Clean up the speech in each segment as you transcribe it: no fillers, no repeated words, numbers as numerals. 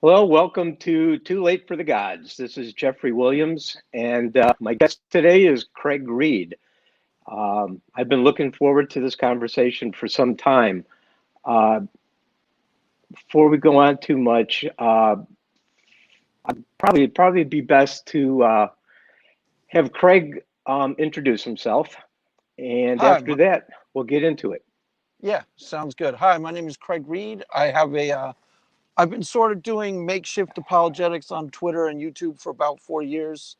Hello, welcome to Too Late for the Gods. This is Jeffrey Williams, and my guest today is Craig Reed. I've been looking forward to this conversation for some time. Uh, Before we go on too much, it'd probably be best to have Craig introduce himself, and Hi, after that, we'll get into it. yeah, sounds good. Hi, my name is Craig Reed. I've been sort of doing makeshift apologetics on Twitter and YouTube for about 4 years.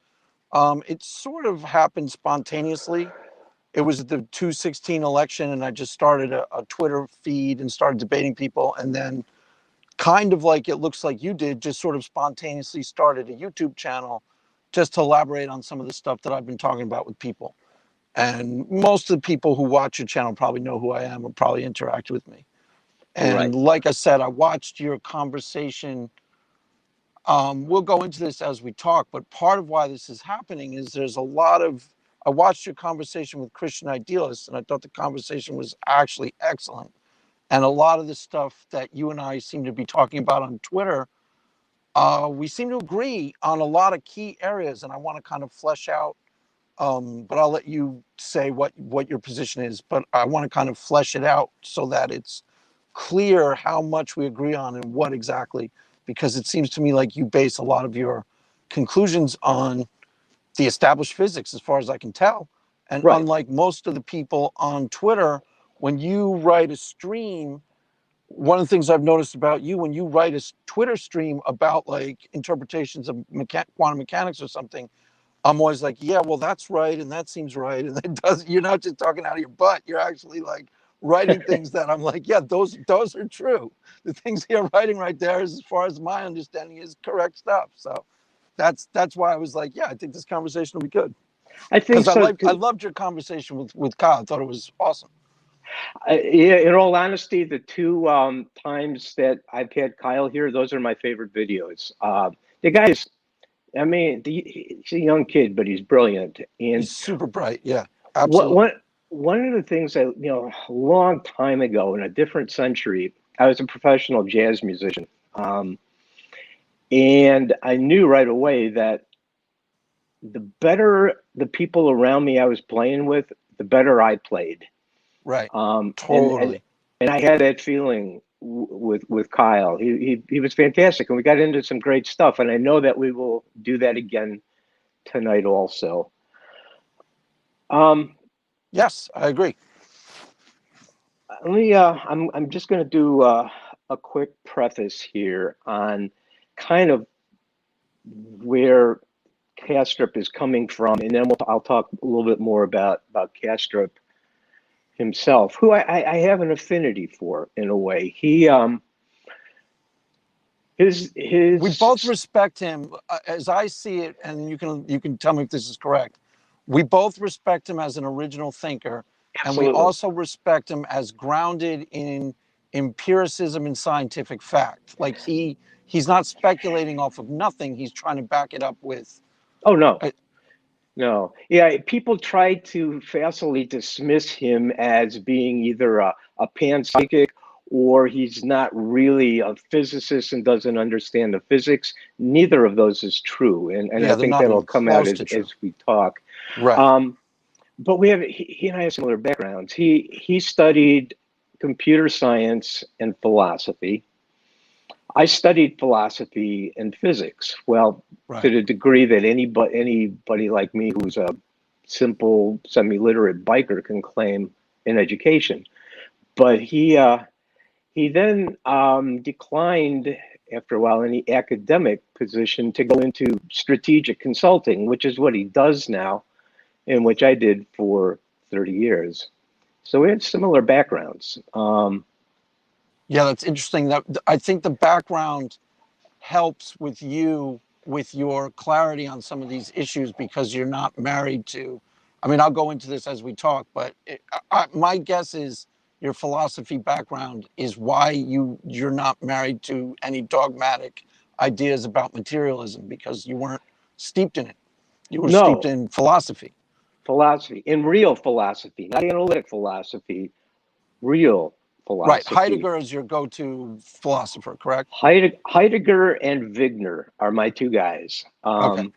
It sort of happened spontaneously. It was the 2016 election, and I just started a Twitter feed and started debating people, and then kind of like it looks like you did, just sort of spontaneously started a YouTube channel just to elaborate on some of the stuff that I've been talking about with people. And most of the people who watch your channel probably know who I am or probably interact with me. Right. And like I said, I watched your conversation. We'll go into this as we talk, but part of why this is happening is I watched your conversation with Christian Idealists, and I thought the conversation was actually excellent. And a lot of the stuff that you and I seem to be talking about on Twitter, we seem to agree on a lot of key areas, and I want to kind of flesh out. But I'll let you say what your position is. But I want to kind of flesh it out so that it's clear how much we agree on and what exactly, because it seems to me like you base a lot of your conclusions on the established physics, as far as I can tell. And Right. unlike most of the people on Twitter, when you write a stream, one of the things I've noticed about you, when you write a Twitter stream about like interpretations of quantum mechanics or something, I'm always like, yeah, well, that's right, and that seems right, and it does. You're not just talking out of your butt. You're actually like writing things that I'm like, yeah, those are true. The things you're writing right there, is, as far as my understanding, is correct stuff. So that's why I was like, yeah, I think this conversation will be good, I think because so I too. loved your conversation with Kyle. I thought it was awesome. Yeah, in all honesty, the two times that I've had Kyle here, those are my favorite videos. The guy's, I mean, he's a young kid, but he's brilliant. And He's super bright. Yeah, what absolutely. one of the things that, a long time ago in a different century, I was a professional jazz musician, um, and I knew right away that the better the people around me I was playing with, the better I played. Right. Um, and and Totally. and I had that feeling with Kyle. He was fantastic, and we got into some great stuff. And I know that we will do that again tonight also. Um, Yes, I agree. Let me. I'm just going to do a quick preface here on kind of where Kastrup is coming from, and then I'll talk a little bit more about Kastrup himself, who I have an affinity for in a way. He We both his respect him, as I see it, and you can tell me if this is correct. We both respect him as an original thinker, and we absolutely. also respect him as grounded in empiricism and scientific fact. Like he's not speculating off of nothing. He's trying to back it up with. Oh no, Uh, no. Yeah, people try to facilely dismiss him as being either a panpsychic or he's not really a physicist and doesn't understand the physics. Neither of those is true, and I yeah, they're think not that'll even come out close as to true. we talk. Right. Um, but he and I have similar backgrounds. He studied computer science and philosophy. I studied philosophy and physics. Well, to Right. the degree that anybody like me who's a simple semi-literate biker can claim an education. But he then declined after a while any academic position to go into strategic consulting, which is what he does now, and which I did for 30 years. So we had similar backgrounds. Yeah, that's interesting. That I think the background helps with you with your clarity on some of these issues because you're not married to. I mean, I'll go into this as we talk, but my guess is your philosophy background is why you're not married to any dogmatic ideas about materialism, because you weren't steeped in it. You were steeped No, in philosophy. philosophy, in real philosophy, not analytic philosophy, real Right. philosophy. Heidegger is your go-to philosopher, correct? Heidegger and Wigner are my two guys. Okay.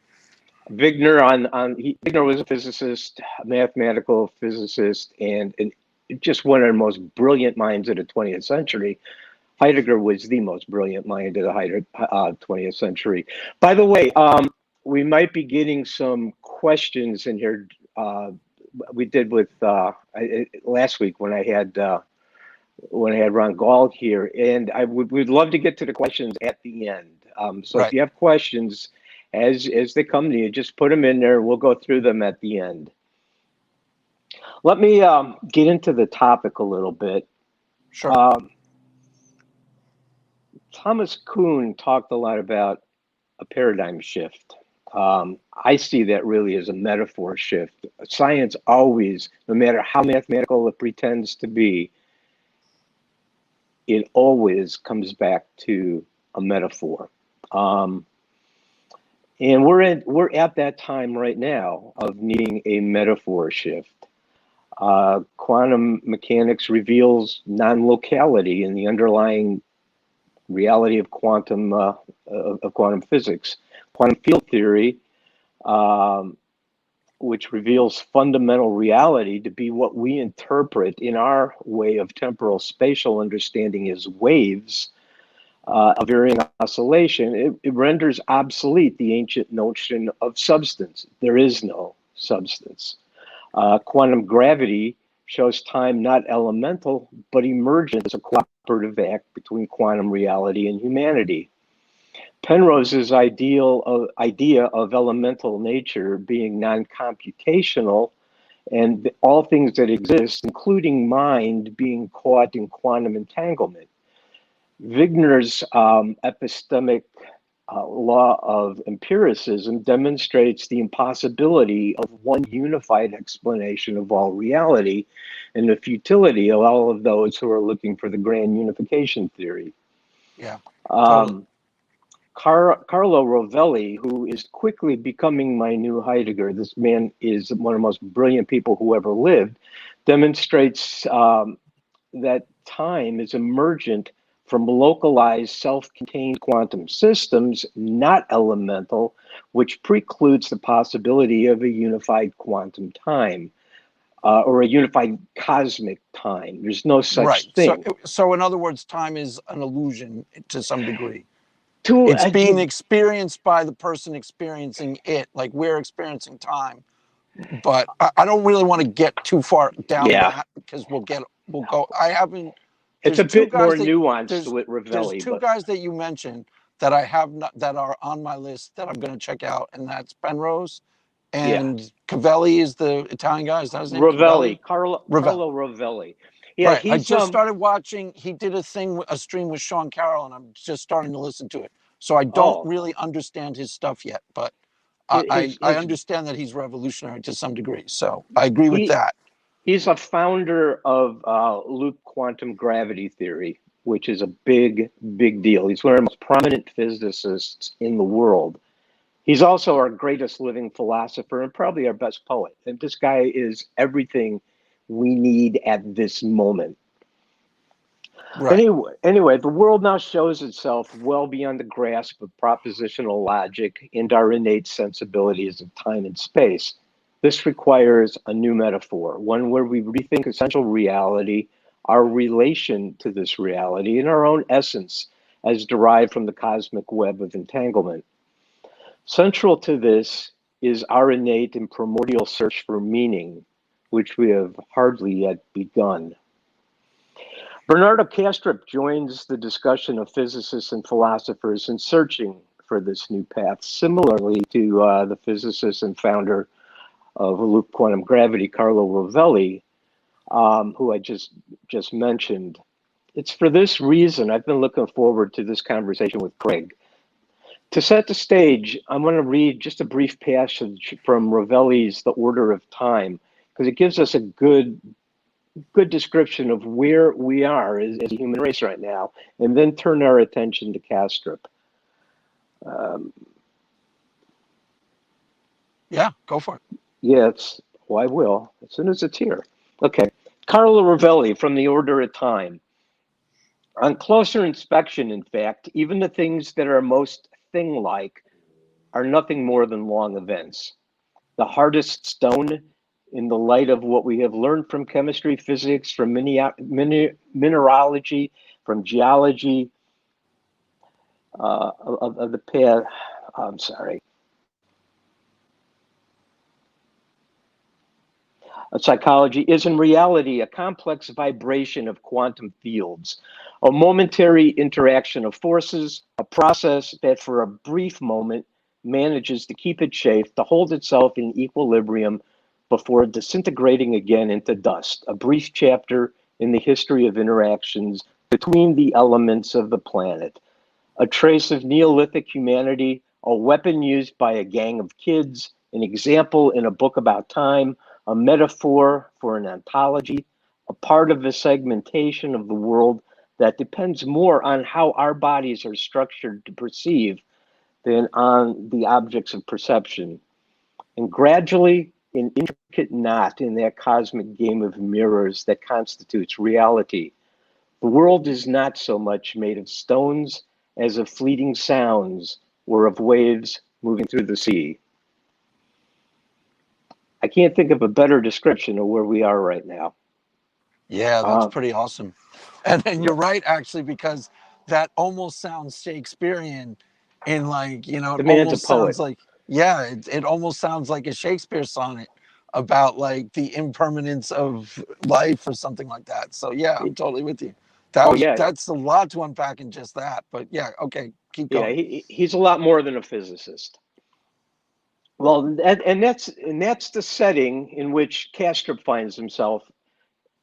Wigner was a physicist, a mathematical physicist, and just one of the most brilliant minds of the 20th century. Heidegger was the most brilliant mind of the 20th century. By the way, we might be getting some questions in here. We did with last week when I had Ron Gall here, and we'd love to get to the questions at the end. So if Right. you have questions as they come to you, just put them in there. We'll go through them at the end. Let me get into the topic a little bit. Sure. Thomas Kuhn talked a lot about a paradigm shift. I see that really as a metaphor shift. Science always, no matter how mathematical it pretends to be, it always comes back to a metaphor. And we're at that time right now of needing a metaphor shift. Quantum mechanics reveals non-locality in the underlying reality of quantum physics. Quantum field theory, which reveals fundamental reality to be what we interpret in our way of temporal spatial understanding as waves of varying oscillation, it renders obsolete the ancient notion of substance. There is no substance. Quantum gravity shows time not elemental, but emergent as a cooperative act between quantum reality and humanity. Penrose's idea of elemental nature being non-computational and all things that exist, including mind, being caught in quantum entanglement. Wigner's epistemic law of empiricism demonstrates the impossibility of one unified explanation of all reality and the futility of all of those who are looking for the grand unification theory. Yeah, totally. Carlo Rovelli, who is quickly becoming my new Heidegger, this man is one of the most brilliant people who ever lived, demonstrates that time is emergent from localized self-contained quantum systems, not elemental, which precludes the possibility of a unified quantum time or a unified cosmic time. There's no such thing. So in other words, time is an illusion to some degree. To It's being experienced by the person experiencing it, like we're experiencing time. But I don't really want to get too far down that because we'll go. I haven't. It's a bit more nuanced with Rovelli. There's two guys that you mentioned that I have not, that are on my list that I'm going to check out, and that's Penrose and Cavelli is the Italian guy. Is that his name? Rovelli, Carlo Rovelli. Yeah, right. I just started watching. He did a stream with Sean Carroll, and I'm just starting to listen to it. So I don't really understand his stuff yet, but I understand that he's revolutionary to some degree. So I agree with that. He's a founder of loop quantum gravity theory, which is a big, big deal. He's one of the most prominent physicists in the world. He's also our greatest living philosopher and probably our best poet. And this guy is everything we need at this moment. Right. Anyway, the world now shows itself well beyond the grasp of propositional logic and our innate sensibilities of time and space. This requires a new metaphor, one where we rethink essential reality, our relation to this reality, and our own essence as derived from the cosmic web of entanglement. Central to this is our innate and primordial search for meaning, which we have hardly yet begun. Bernardo Kastrup joins the discussion of physicists and philosophers in searching for this new path, similarly to the physicist and founder of loop quantum gravity, Carlo Rovelli, who I just mentioned. It's for this reason I've been looking forward to this conversation with Craig. To set the stage, I'm going to read just a brief passage from Rovelli's The Order of Time, because it gives us a good description of where we are as a human race right now, and then turn our attention to Kastrup. Yeah, go for it. Yeah, I will, as soon as it's here. Okay. Carlo Rovelli from The Order of Time. On closer inspection, in fact, even the things that are most thing-like are nothing more than long events. The hardest stone, in the light of what we have learned from chemistry, physics, from mineralogy, from geology, of the past, I'm sorry, psychology, is in reality a complex vibration of quantum fields, a momentary interaction of forces, a process that for a brief moment manages to keep its shape, to hold itself in equilibrium before disintegrating again into dust, a brief chapter in the history of interactions between the elements of the planet, a trace of Neolithic humanity, a weapon used by a gang of kids, an example in a book about time, a metaphor for an ontology, a part of the segmentation of the world that depends more on how our bodies are structured to perceive than on the objects of perception. And gradually, an intricate knot in that cosmic game of mirrors that constitutes reality. The world is not so much made of stones as of fleeting sounds or of waves moving through the sea. I can't think of a better description of where we are right now. Yeah, that's pretty awesome. And then you're right, actually, because that almost sounds Shakespearean in like, you know, it The man's a almost sounds poet. like, yeah, it almost sounds like a Shakespeare sonnet about like the impermanence of life or something like that. So yeah, I'm totally with you. Oh yeah, That's a lot to unpack in just that. But yeah, okay, keep yeah. going. He's a lot more than a physicist. Well, and that's the setting in which Kastrup finds himself,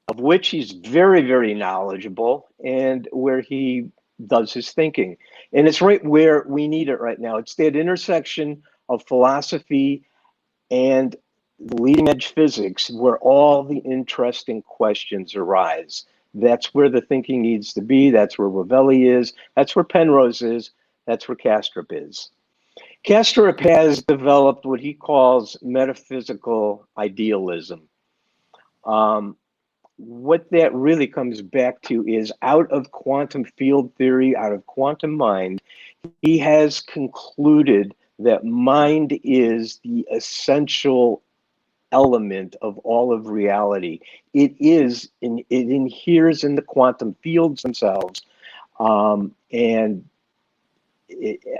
of which he's very, very knowledgeable, and where he does his thinking. And it's right where we need it right now. It's that intersection of philosophy and leading edge physics where all the interesting questions arise. That's where the thinking needs to be. That's where Ravelli is. That's where Penrose is. That's where Kastrup is. Kastrup has developed what he calls metaphysical idealism. Um, what that really comes back to is out of quantum field theory, out of quantum mind, he has concluded that mind is the essential element of all of reality. It inheres in the quantum fields themselves, and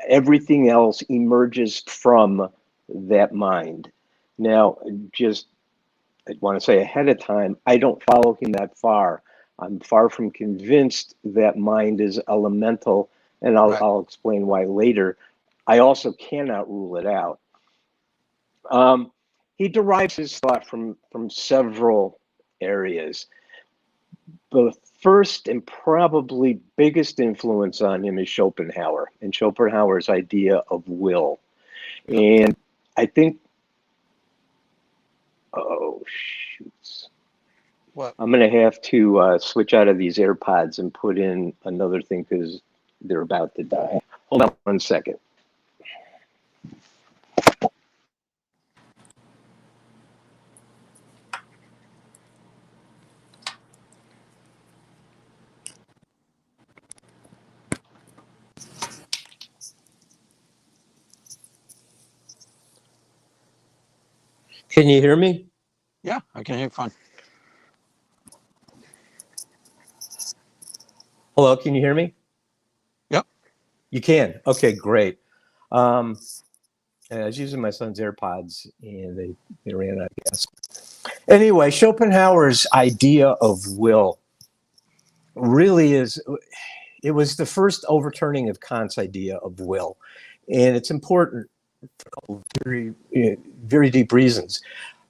everything else emerges from that mind. Now, just I want to say ahead of time, I don't follow him that far. I'm far from convinced that mind is elemental, and Right. I'll explain why later. I also cannot rule it out. Um, he derives his thought from several areas. The first and probably biggest influence on him is Schopenhauer and Schopenhauer's idea of will. Yep. And I think, oh, shoots. What? I'm going to have to switch out of these AirPods and put in another thing because they're about to die. Hold on 1 second. Can you hear me? Yeah, I can hear you fine. Hello, can you hear me? Yep. You can. Okay, great. I was using my son's AirPods and they ran out of gas. Anyway, Schopenhauer's idea of will really it was the first overturning of Kant's idea of will. And it's important for very, very deep reasons.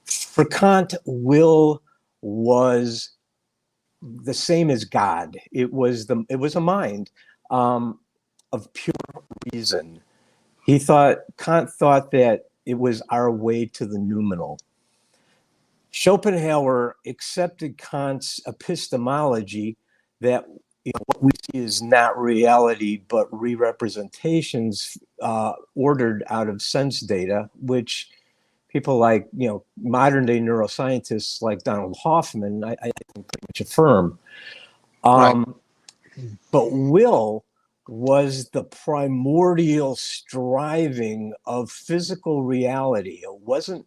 For Kant, will was the same as God. It was a mind of pure reason. Kant thought that it was our way to the noumenal. Schopenhauer accepted Kant's epistemology that what we see is not reality, but re-representations ordered out of sense data, which people like, modern day neuroscientists like Donald Hoffman, I think pretty much affirm. Right. But will was the primordial striving of physical reality. It wasn't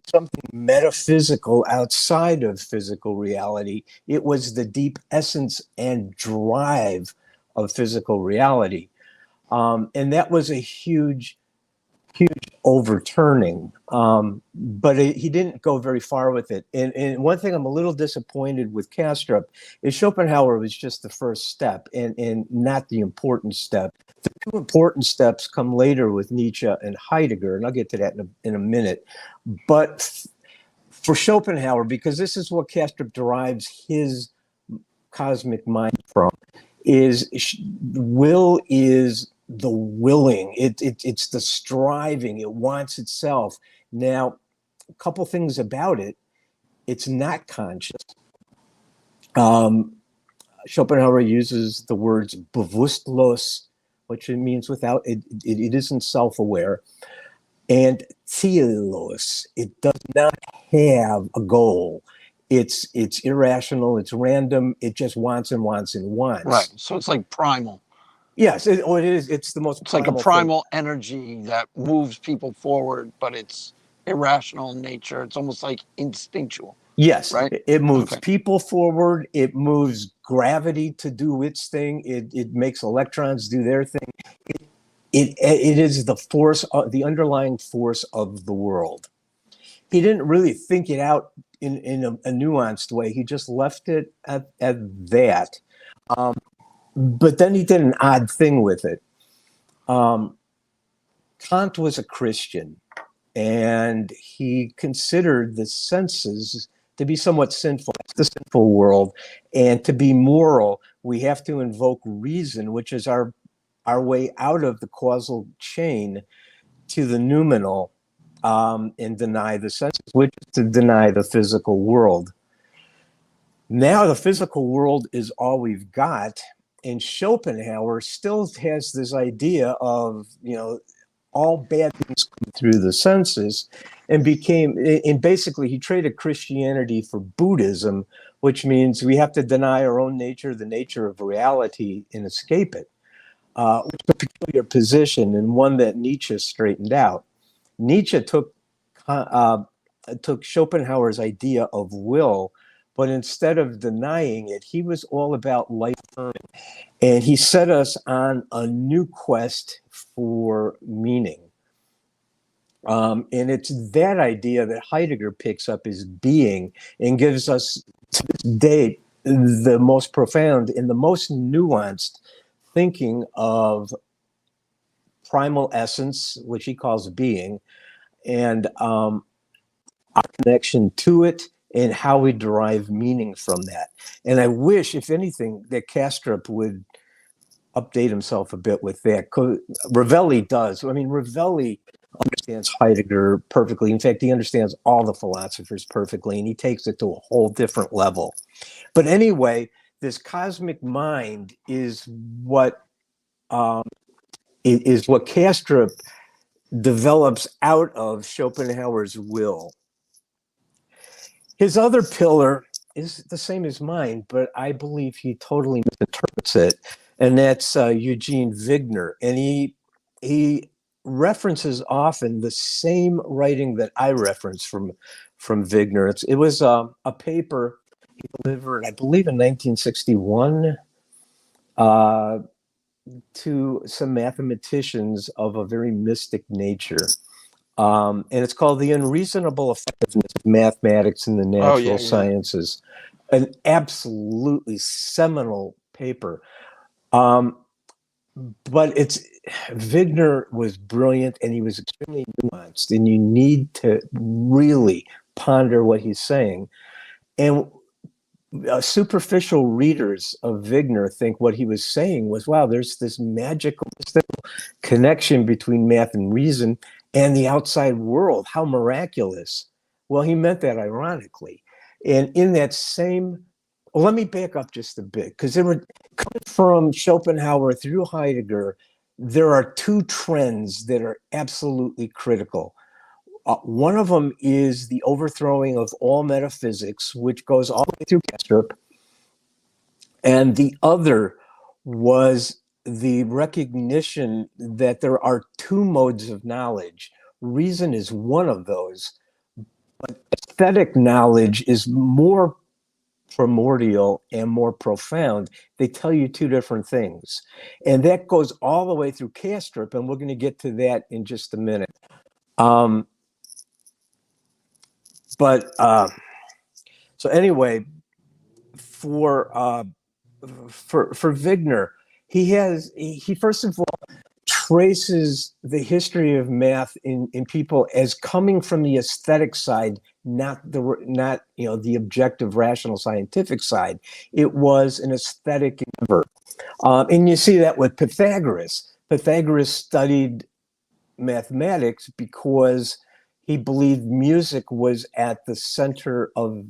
something metaphysical outside of physical reality. It was the deep essence and drive of physical reality. And that was a huge overturning. He didn't go very far with it. And one thing I'm a little disappointed with Kastrup is Schopenhauer was just the first step and not the important step. The two important steps come later with Nietzsche and Heidegger, and I'll get to that in a minute. But for Schopenhauer, because this is what Kastrup derives his cosmic mind from, is will is the willing. It's the striving. It wants itself. Now, a couple things about it. It's not conscious. Schopenhauer uses the words bewusstlos, which means without. It isn't self-aware, and ziellos. It does not have a goal. It's irrational. It's random. It just wants and wants and wants. Right. So it's like primal. Yes, it is. It's the most. It's like a primal energy that moves people forward, but it's irrational in nature. It's almost like instinctual. Yes, right. It moves people forward. It moves gravity to do its thing. It makes electrons do their thing. It is the force, the underlying force of the world. He didn't really think it out in a nuanced way. He just left it at that. But then he did an odd thing with it. Kant was a Christian, and he considered the senses to be somewhat sinful. It's the sinful world. And to be moral, we have to invoke reason, which is our way out of the causal chain to the noumenal, and deny the senses, which is to deny the physical world. Now the physical world is all we've got, and Schopenhauer still has this idea of, all bad things come through the senses, and basically he traded Christianity for Buddhism, which means we have to deny our own nature, the nature of reality, and escape it. Which is a peculiar position, and one that Nietzsche straightened out. Nietzsche took Schopenhauer's idea of will, but instead of denying it, he was all about life learning. And he set us on a new quest for meaning. And it's that idea that Heidegger picks up as being and gives us, to this day, the most profound and the most nuanced thinking of primal essence, which he calls being, and our connection to it, and how we derive meaning from that. And I wish, if anything, that Kastrup would update himself a bit with that. Ravelli does. I mean, Ravelli understands Heidegger perfectly. In fact, he understands all the philosophers perfectly, and he takes it to a whole different level. But anyway, this cosmic mind is what Kastrup develops out of Schopenhauer's will. His other pillar is the same as mine, but I believe he totally misinterprets it, and that's Eugene Wigner. And he references often the same writing that I reference from Wigner. It was a paper he delivered, I believe, in 1961 to some mathematicians of a very mystic nature. And it's called The Unreasonable Effectiveness of Mathematics in the Natural Sciences. An absolutely seminal paper. But Wigner was brilliant, and he was extremely nuanced, and you need to really ponder what he's saying. And superficial readers of Wigner think what he was saying was, wow, there's this magical connection between math and reason and the outside world. How miraculous. Well, he meant that ironically. And in that same, well, let me back up just a bit, because there were, coming from Schopenhauer through Heidegger, there are two trends that are absolutely critical. One of them is the overthrowing of all metaphysics, which goes all the way through Kastrup. And the other was the recognition that there are two modes of knowledge. Reason is one of those, but aesthetic knowledge is more primordial and more profound. They tell you two different things. And that goes all the way through Kastrup, and we're going to get to that in just a minute. So anyway, for Wigner, he first of all traces the history of math in people as coming from the aesthetic side, not the objective, rational, scientific side. It was an aesthetic endeavor, and you see that with Pythagoras. Pythagoras studied mathematics because he believed music was at the center of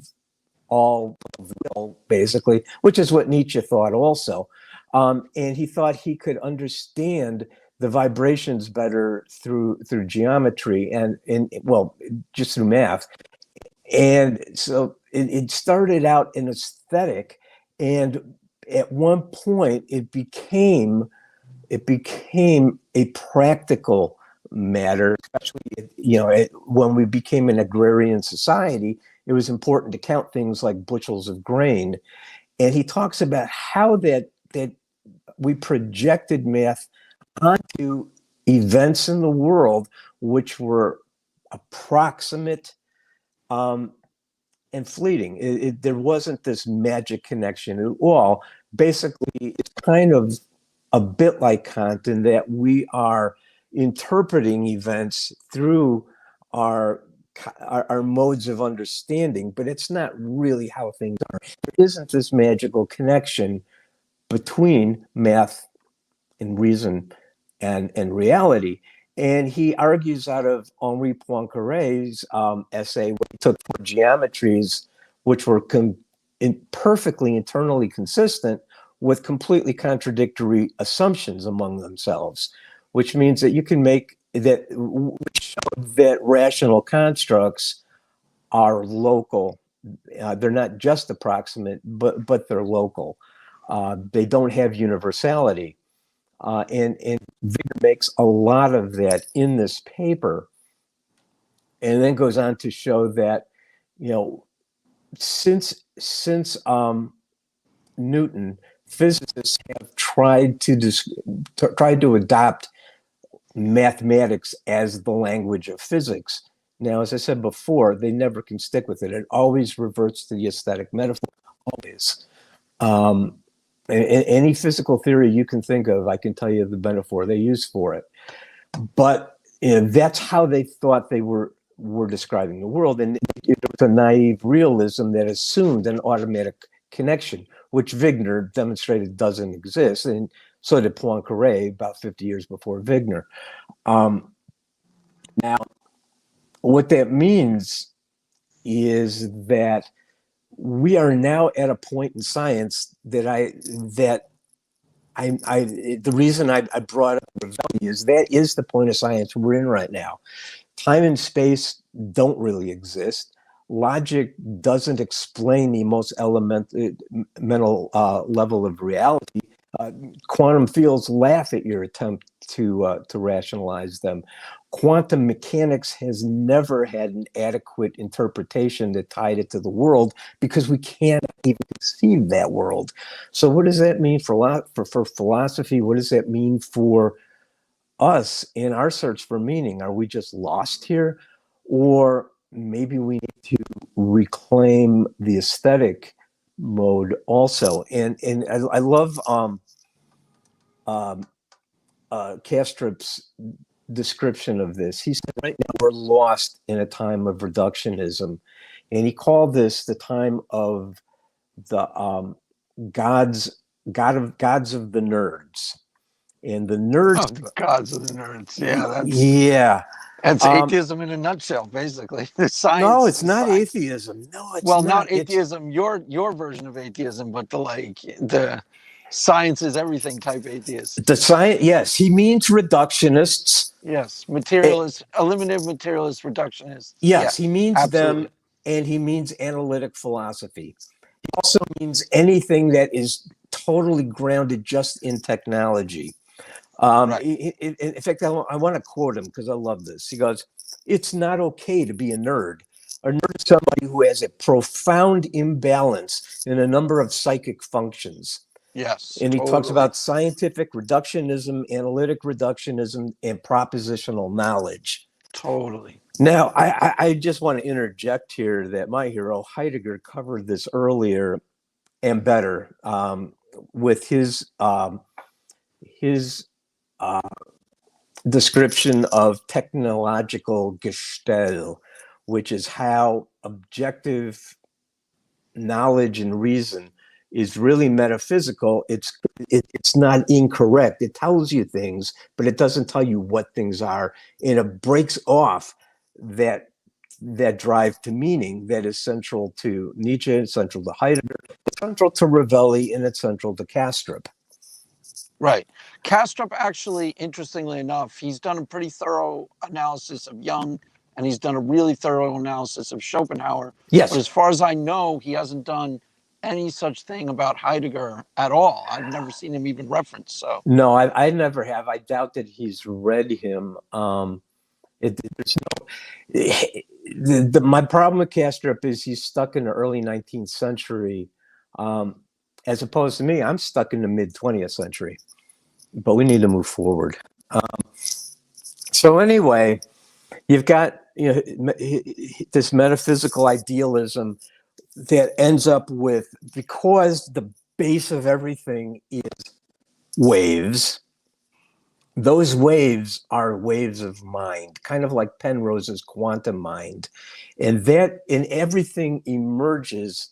all will, basically, which is what Nietzsche thought also. And he thought he could understand the vibrations better through geometry and just through math. And so it started out in aesthetic, and at one point it became a practical matter, especially when we became an agrarian society. It was important to count things like bushels of grain. And he talks about how that we projected math onto events in the world which were approximate and fleeting. There wasn't this magic connection at all. Basically, it's kind of a bit like Kant in that we are interpreting events through our modes of understanding, but it's not really how things are. There isn't this magical connection between math and reason and reality. And he argues out of Henri Poincaré's essay, where he took four geometries, which were perfectly internally consistent with completely contradictory assumptions among themselves, which means that you can make that rational constructs are local. They're not just approximate, but they're local. They don't have universality. And Wigner makes a lot of that in this paper, and then goes on to show that, since Newton, physicists have tried to adopt mathematics as the language of physics. Now, as I said before, they never can stick with it. It always reverts to the aesthetic metaphor, always. Any physical theory you can think of, I can tell you the metaphor they use for it. But that's how they thought they were describing the world. And it was a naive realism that assumed an automatic connection, which Wigner demonstrated doesn't exist. And so did Poincaré about 50 years before Wigner. Now, what that means is that we are now at a point in science the reason I brought up Ravelli is that is the point of science we're in right now. Time and space don't really exist. Logic doesn't explain the most elemental level of reality. Quantum fields laugh at your attempt to rationalize them. Quantum mechanics has never had an adequate interpretation that tied it to the world because we can't even conceive that world. So what does that mean for philosophy? What does that mean for us in our search for meaning? Are we just lost here? Or maybe we need to reclaim the aesthetic mode also. And I love Kastrup's description of this. He said, right now we're lost in a time of reductionism. And he called this the time of the gods of the nerds. And the nerds... the gods of the nerds. Yeah. Yeah. That's atheism in a nutshell, basically. The science. No, it's not atheism. No, it's not atheism. Your version of atheism, but the science is everything type atheist. The science, yes, he means reductionists. Yes, materialist, eliminative materialist reductionists. Yes, he means absolutely. them, and he means analytic philosophy. He also means anything that is totally grounded just in technology. Right. In fact, I want to quote him because I love this. He goes, "It's not okay to be a nerd. A nerd is somebody who has a profound imbalance in a number of psychic functions." Yes, And he talks totally. about scientific reductionism, analytic reductionism, and propositional knowledge. Totally. Now, I just want to interject here that my hero, Heidegger, covered this earlier and better with his description of technological Gestell, which is how objective knowledge and reason is really metaphysical. It's not incorrect. It tells you things, but it doesn't tell you what things are, and it breaks off that drive to meaning that is central to Nietzsche, central to Heidegger, central to Ravelli, and it's central to Kastrup. Right. Kastrup, actually, interestingly enough, he's done a pretty thorough analysis of Jung, and he's done a really thorough analysis of Schopenhauer. Yes. But as far as I know, he hasn't done any such thing about Heidegger at all. I've never seen him even referenced. So no, I never have. I doubt that he's read him. There's no. My problem with Kastrup is he's stuck in the early 19th century, as opposed to me. I'm stuck in the mid 20th century, but we need to move forward. So anyway, you've got this metaphysical idealism that ends up with, because the base of everything is waves. Those waves are waves of mind, kind of like Penrose's quantum mind, and everything emerges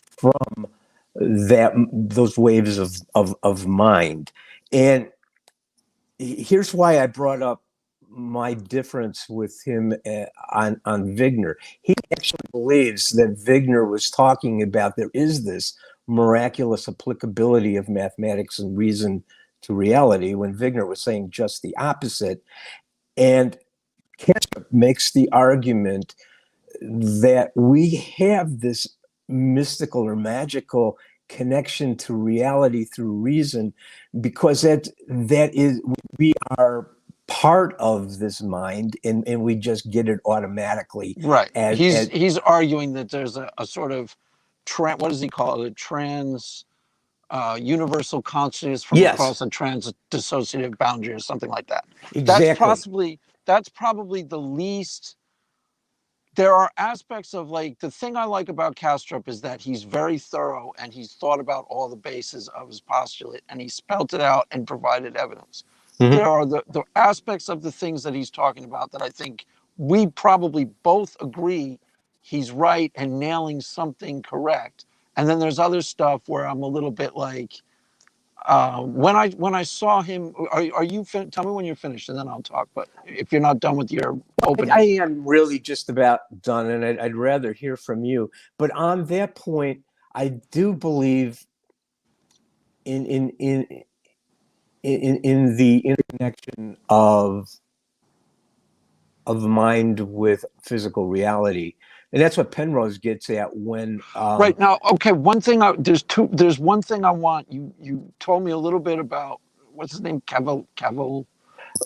from those waves of mind. And here's why I brought up my difference with him on Wigner. He actually believes that Wigner was talking about there is this miraculous applicability of mathematics and reason to reality, when Wigner was saying just the opposite. And Kastrup makes the argument that we have this mystical or magical connection to reality through reason, because that is, we are part of this mind, and we just get it automatically. right. He's arguing that there's a sort of what does he call it? A trans universal consciousness from across a trans-dissociative boundary or something like that. Exactly. That's probably the least. There are aspects of, like, the thing I like about Kastrup is that he's very thorough and he's thought about all the bases of his postulate and he spelt it out and provided evidence. Mm-hmm. There are the aspects of the things that he's talking about that I think we probably both agree he's right and nailing something correct. And then there's other stuff where I'm a little bit like, when I saw him, are you tell me when you're finished and then I'll talk. But if you're not done with your opening, I am really just about done, and I'd rather hear from you. But on that point, I do believe in the interconnection of mind with physical reality. And that's what Penrose gets at when right now. Okay, one thing there's one thing I want you told me a little bit about, what's his name?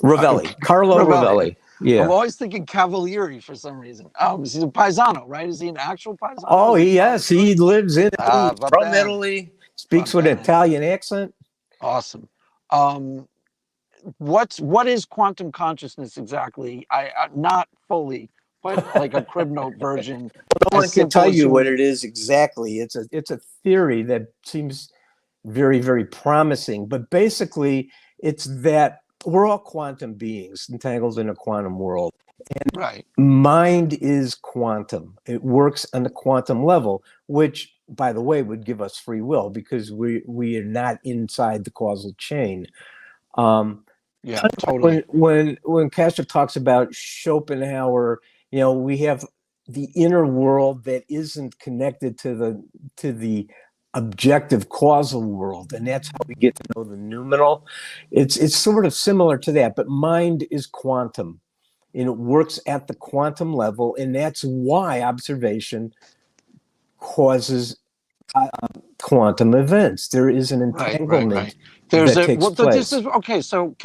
Ravelli. Carlo Ravelli. Yeah. I'm always thinking Cavalieri for some reason. He's a Paisano, right? Is he an actual Paisano? Oh, yes, he lives in Italy, from Italy, speaks with an Italian accent. Awesome. What is quantum consciousness exactly? I not fully, but like a crib note version. No one can tell you what it is exactly. It's a theory that seems very, very promising, but basically it's that we're all quantum beings entangled in a quantum world. And right. Mind is quantum. It works on the quantum level, which, by the way, would give us free will because we are not inside the causal chain. Yeah, totally. When Kastrup talks about Schopenhauer, we have the inner world that isn't connected to the objective causal world, and that's how we get to know the noumenal. It's sort of similar to that, but mind is quantum, and it works at the quantum level, and that's why observation causes quantum events. There is an Right. entanglement There's that a takes this place. is okay. So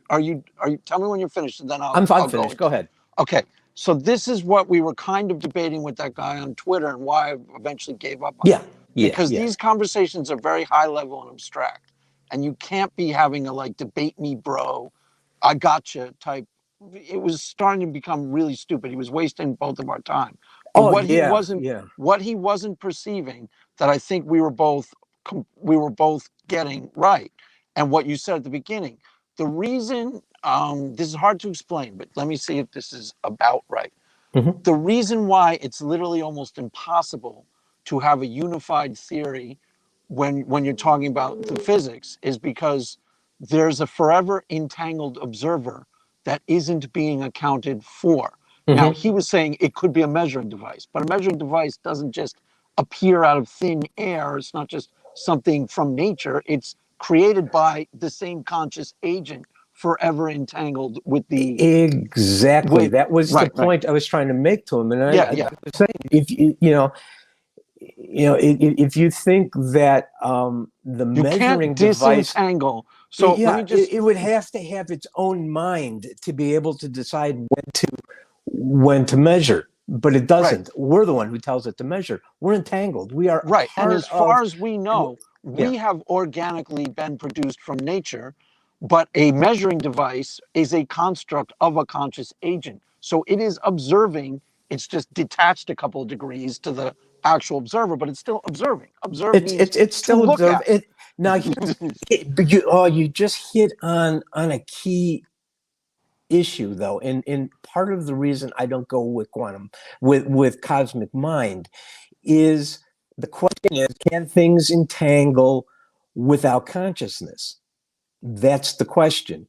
are you tell me when you're finished, and then I'm I'll finished. go Go ahead. Okay, so this is what we were kind of debating with that guy on Twitter, and why I eventually gave up on it. Because these conversations are very high level and abstract, and you can't be having a like debate me, bro, I gotcha type. It was starting to become really stupid. He was wasting both of our time. But what he wasn't perceiving, that I think we were both getting right, and what you said at the beginning. The reason, this is hard to explain, but let me see if this is about right. Mhm. The reason why it's literally almost impossible to have a unified theory when you're talking about the physics is because there's a forever entangled observer that isn't being accounted for. Now, Mhm. he was saying it could be a measuring device, but a measuring device doesn't just appear out of thin air. It's not just something from nature. It's created by the same conscious agent, forever entangled with the Exactly. That was the point I was trying to make to him, and I was saying, if if you think that the you measuring can't device, disentangle. So let me just. it would have to have its own mind to be able to decide when to measure, but it doesn't. We're the one who tells it to measure. We're entangled. We are right. And as far of, as we know, we have organically been produced from nature, but a measuring device is a construct of a conscious agent. So it is observing. It's just detached a couple of degrees to the actual observer, but it's still observing. Observe means it's still to look observe at. it. Now you just hit on a key issue, though, and part of the reason I don't go with quantum with cosmic mind is the question is, can things entangle without consciousness? That's the question.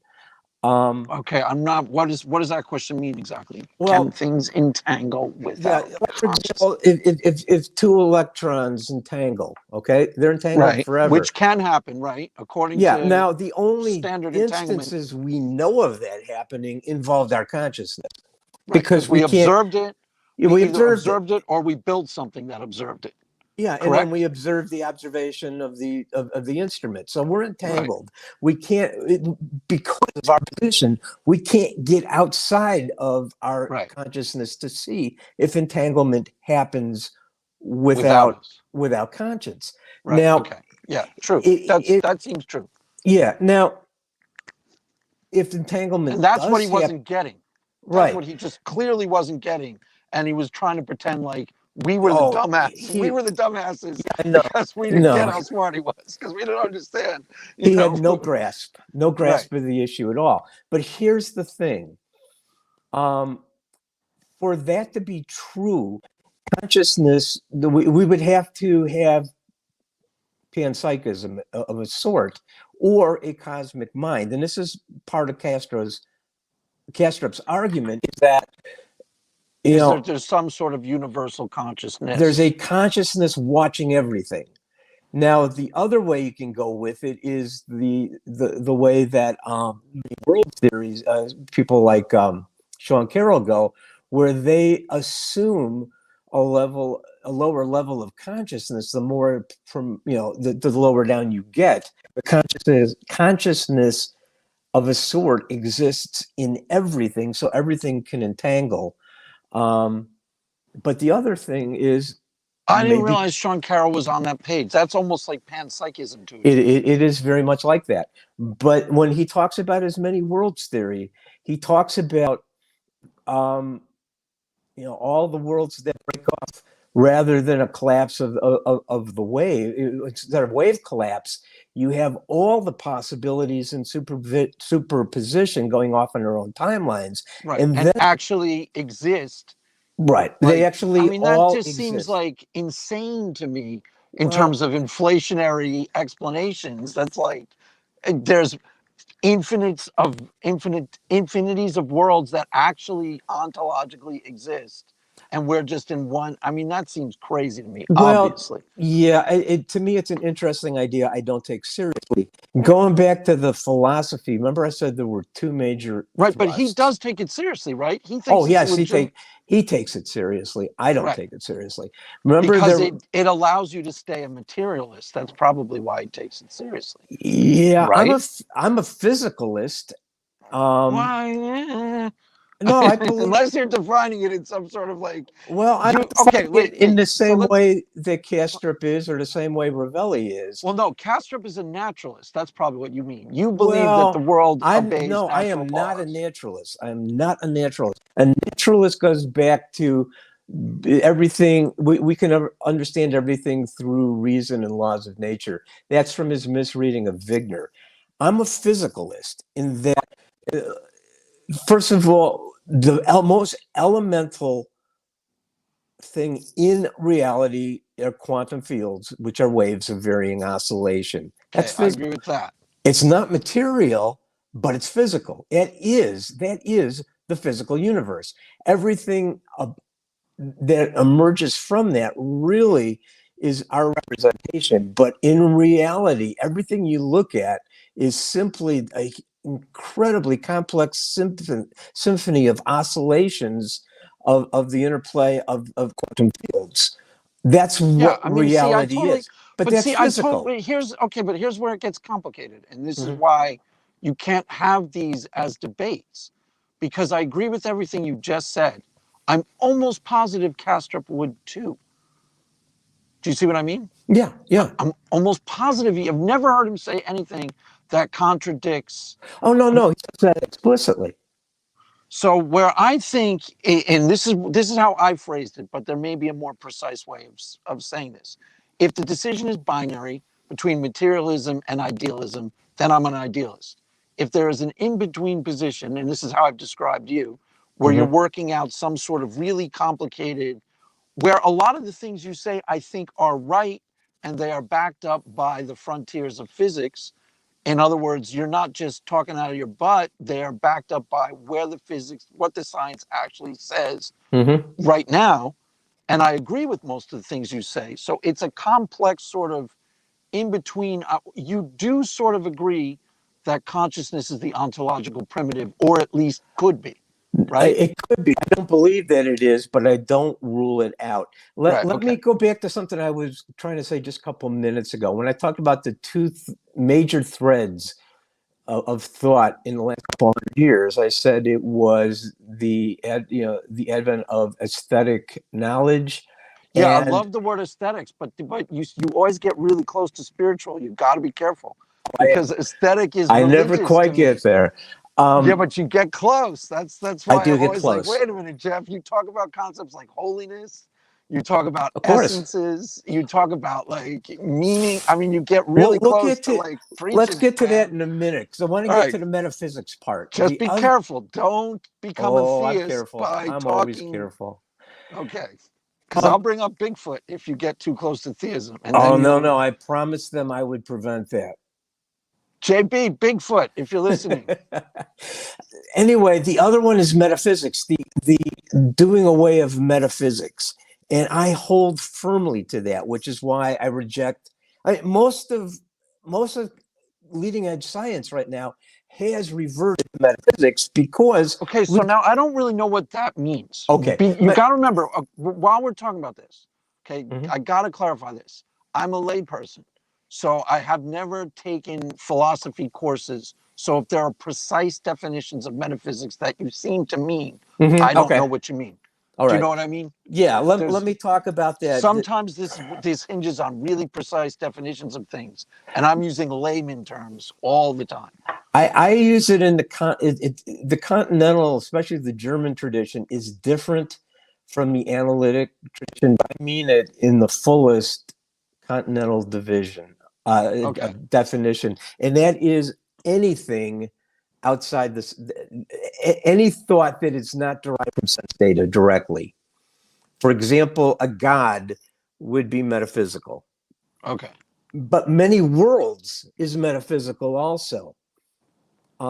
Okay, I'm not. What does that question mean exactly? Well, Can things entangle without for example, if two electrons entangle, okay, they're entangled forever, which can happen, right? According to now the only standard instances we know of that happening involved our consciousness, because we observed it. We either observed it or we built something that observed it. And then we observe the observation of the instrument. So we're entangled. We can't, because of our position, we can't get outside of our consciousness to see if entanglement happens without conscience. Now, true. That seems true. Now, if entanglement, and that's what he wasn't getting. That's what he just clearly wasn't getting, and he was trying to pretend like we were the dumbasses. We were the dumbasses because we didn't get how smart he was, because we didn't understand. He had no grasp of the issue at all. But here's the thing. For that to be true, consciousness, we would have to have panpsychism of a sort, or a cosmic mind. And this is part of Kastrup's argument, is that there's some sort of universal consciousness. There's a consciousness watching everything. Now, the other way you can go with it is the way that world theories, people like Sean Carroll go, where they assume a lower level of consciousness. The more from the lower down you get, the consciousness of a sort exists in everything, so everything can entangle. But the other thing is, I didn't realize Sean Carroll was on that page. That's almost like panpsychism to it is very much like that. But when he talks about his many worlds theory, he talks about all the worlds that break off rather than a collapse of the wave. Instead of wave collapse, you have all the possibilities in superposition going off on their own timelines, and then actually exist. They actually that just seems like insane to me in terms of inflationary explanations. That's like there's infinities of worlds that actually ontologically exist, and we're just in one. I mean, that seems crazy to me, Well, obviously. yeah, to me, it's an interesting idea I don't take seriously. Going back to the philosophy, remember I said there were two major Right, but he thrusts. does take it seriously, right? He thinks Oh, it's yes, legit. he takes it seriously. I don't Right. take it seriously. Remember Because there, it allows you to stay a materialist. That's probably why he takes it seriously. yeah, Right? I'm a physicalist. Why? No, I believe. Unless you're defining it in some sort of like Well, I don't okay, find it in the So same let's way that Kastrup is, or the same way Ravelli is. well no, Kastrup is a naturalist. That's probably what you mean. You believe that the Well, world I'm obeys no, I natural am not a laws. naturalist. I am not a naturalist. A naturalist goes back to everything. We can understand everything through reason and laws of nature. That's from his misreading of Wigner. I'm a physicalist in that, uh, first of all, the most elemental thing in reality are quantum fields, which are waves of varying oscillation. Okay, That's I physical. agree with that. It's not material, but it's physical. That is the physical universe. Everything that emerges from that really is our representation. But in reality, everything you look at is simply an incredibly complex symphony of oscillations of the interplay of quantum fields. That's Yeah, what I mean, see, I reality totally, is. But but that's see, I physical. totally, here's, okay, but here's where it gets complicated. And this is Mhm. why you can't have these as debates, because I agree with everything you just said. I'm almost positive Kastrup would too. Do you see what I mean? Yeah, yeah. I'm almost positive I've never heard him say anything that contradicts. Oh, no, no, he says that explicitly. So where I think, and this is how I phrased it, but there may be a more precise way of saying this. If the decision is binary between materialism and idealism, then I'm an idealist. If there is an in-between position, and this is how I've described you, where you're Mhm. working out some sort of really complicated, where a lot of the things you say I think are right, and they are backed up by the frontiers of physics. In other words, you're not just talking out of your butt, they're backed up by where the physics, what the science actually says Mhm. right now. And I agree with most of the things you say. So it's a complex sort of in between. You do sort of agree that consciousness is the ontological primitive, or at least could be, right? It could be. I don't believe that it is, but I don't rule it out. Right. Let Okay. me go back to something I was trying to say just a couple minutes ago when I talked about the two major threads of thought in the last couple hundred years. I said it was the advent of aesthetic knowledge, Yeah, I and love the word aesthetics, but you always get really close to spiritual. You've got to be careful I because aesthetic is I never religious to quite me. get there. Yeah, but you get close. That's I why do I'm get always like, close, wait a minute, Jeff. You talk about concepts like holiness, you talk about of course. essences, you talk about like meaning. I mean, you get We'll really we'll close get to to like let's preaching it, get to that man. in a minute because I want to All get right, to the metaphysics part. just be careful. Don't become a Oh, I'm theist careful. by I'm always talking. careful. Okay, because Um, I'll bring up Bigfoot if you get too close to theism, and oh then no, you'll no, I promised them I would prevent that. JB Bigfoot if you're listening. Anyway, the other one is metaphysics, the doing away of metaphysics. And I hold firmly to that, which is why I reject most of leading edge science right now has reverted to metaphysics because Okay, we so now I don't really know what that means. okay. You got to remember, while we're talking about this, okay, Mhm. I got to clarify this. I'm a layperson, so I have never taken philosophy courses. So if there are precise definitions of metaphysics that you seem to mean, I don't know Okay. what you mean. All Do you right. know what I mean? Yeah, let There's me talk about that. sometimes this hinges on really precise definitions of things, and I'm using layman terms all the time. I use it in the continental, especially the German tradition, is different from the analytic tradition. I mean it in the fullest continental division Okay. definition, and that is anything outside this, any thought that is not derived from sense data directly. For example, a god would be metaphysical, Okay. but many worlds is metaphysical also.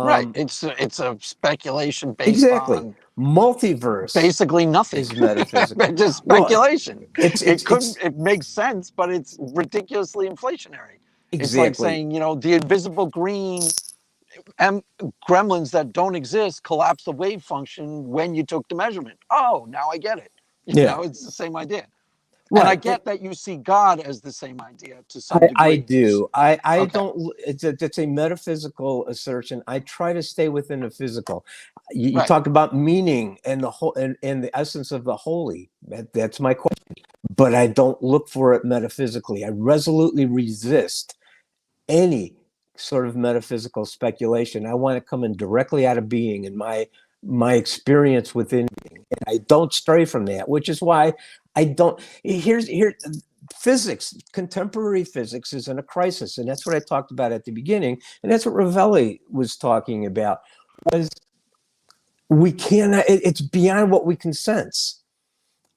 Right. It's a speculation based Exactly. on Multiverse basically nothing. is metaphysical. Just Well, speculation. it's It makes sense, but it's ridiculously inflationary. It's like exactly. saying, the invisible green gremlins that don't exist collapse the wave function when you took the measurement. Oh, now I get it. Yeah. It's the same idea. And I Right. get that you see God as the same idea to some degree. I do. I Okay. don't. It's a metaphysical assertion. I try to stay within the physical. You Right. talk about meaning and the whole and the essence of the holy. That's my question. But I don't look for it metaphysically. I resolutely resist any sort of metaphysical speculation. I want it coming directly out of being and my experience within being. And I don't stray from that, which is why I don't. Here's physics, contemporary physics is in a crisis, and that's what I talked about at the beginning, and that's what Ravelli was talking about. Was we cannot. It's beyond what we can sense.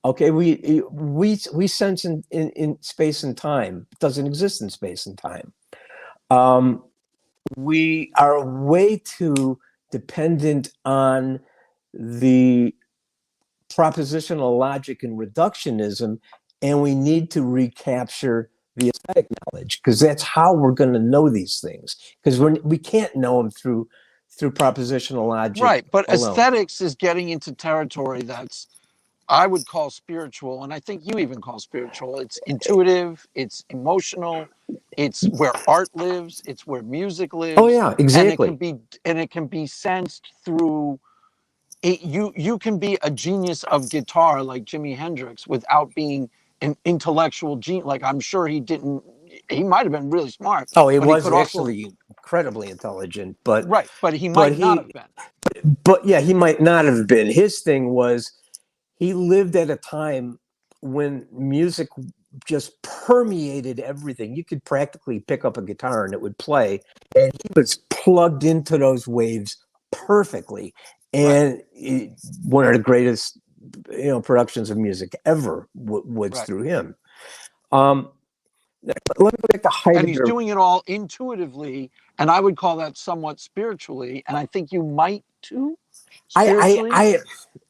Okay, we sense in space and time. It doesn't exist in space and time. We are way too dependent on the propositional logic and reductionism, and we need to recapture the aesthetic knowledge, because that's how we're going to know these things, because we can't know them through propositional logic. Right, but alone. aesthetics is getting into territory that's I would call spiritual, and I think you even call spiritual. It's intuitive, it's emotional, it's where art lives, it's where music lives. Oh yeah, exactly. And it can be sensed through it. You can be a genius of guitar like Jimi Hendrix without being an intellectual genius. Like, I'm sure he might have been really smart. Oh, he but was he could actually incredibly intelligent, but right, but he might not have been. But yeah, he might not have been. His thing was, he lived at a time when music just permeated everything. You could practically pick up a guitar and it would play, and he was plugged into those waves perfectly. And one of the greatest, productions of music ever was through him. Let me go back to Heidegger. And he's doing it all intuitively, and I would call that somewhat spiritually. And I think you might too. Spiritually?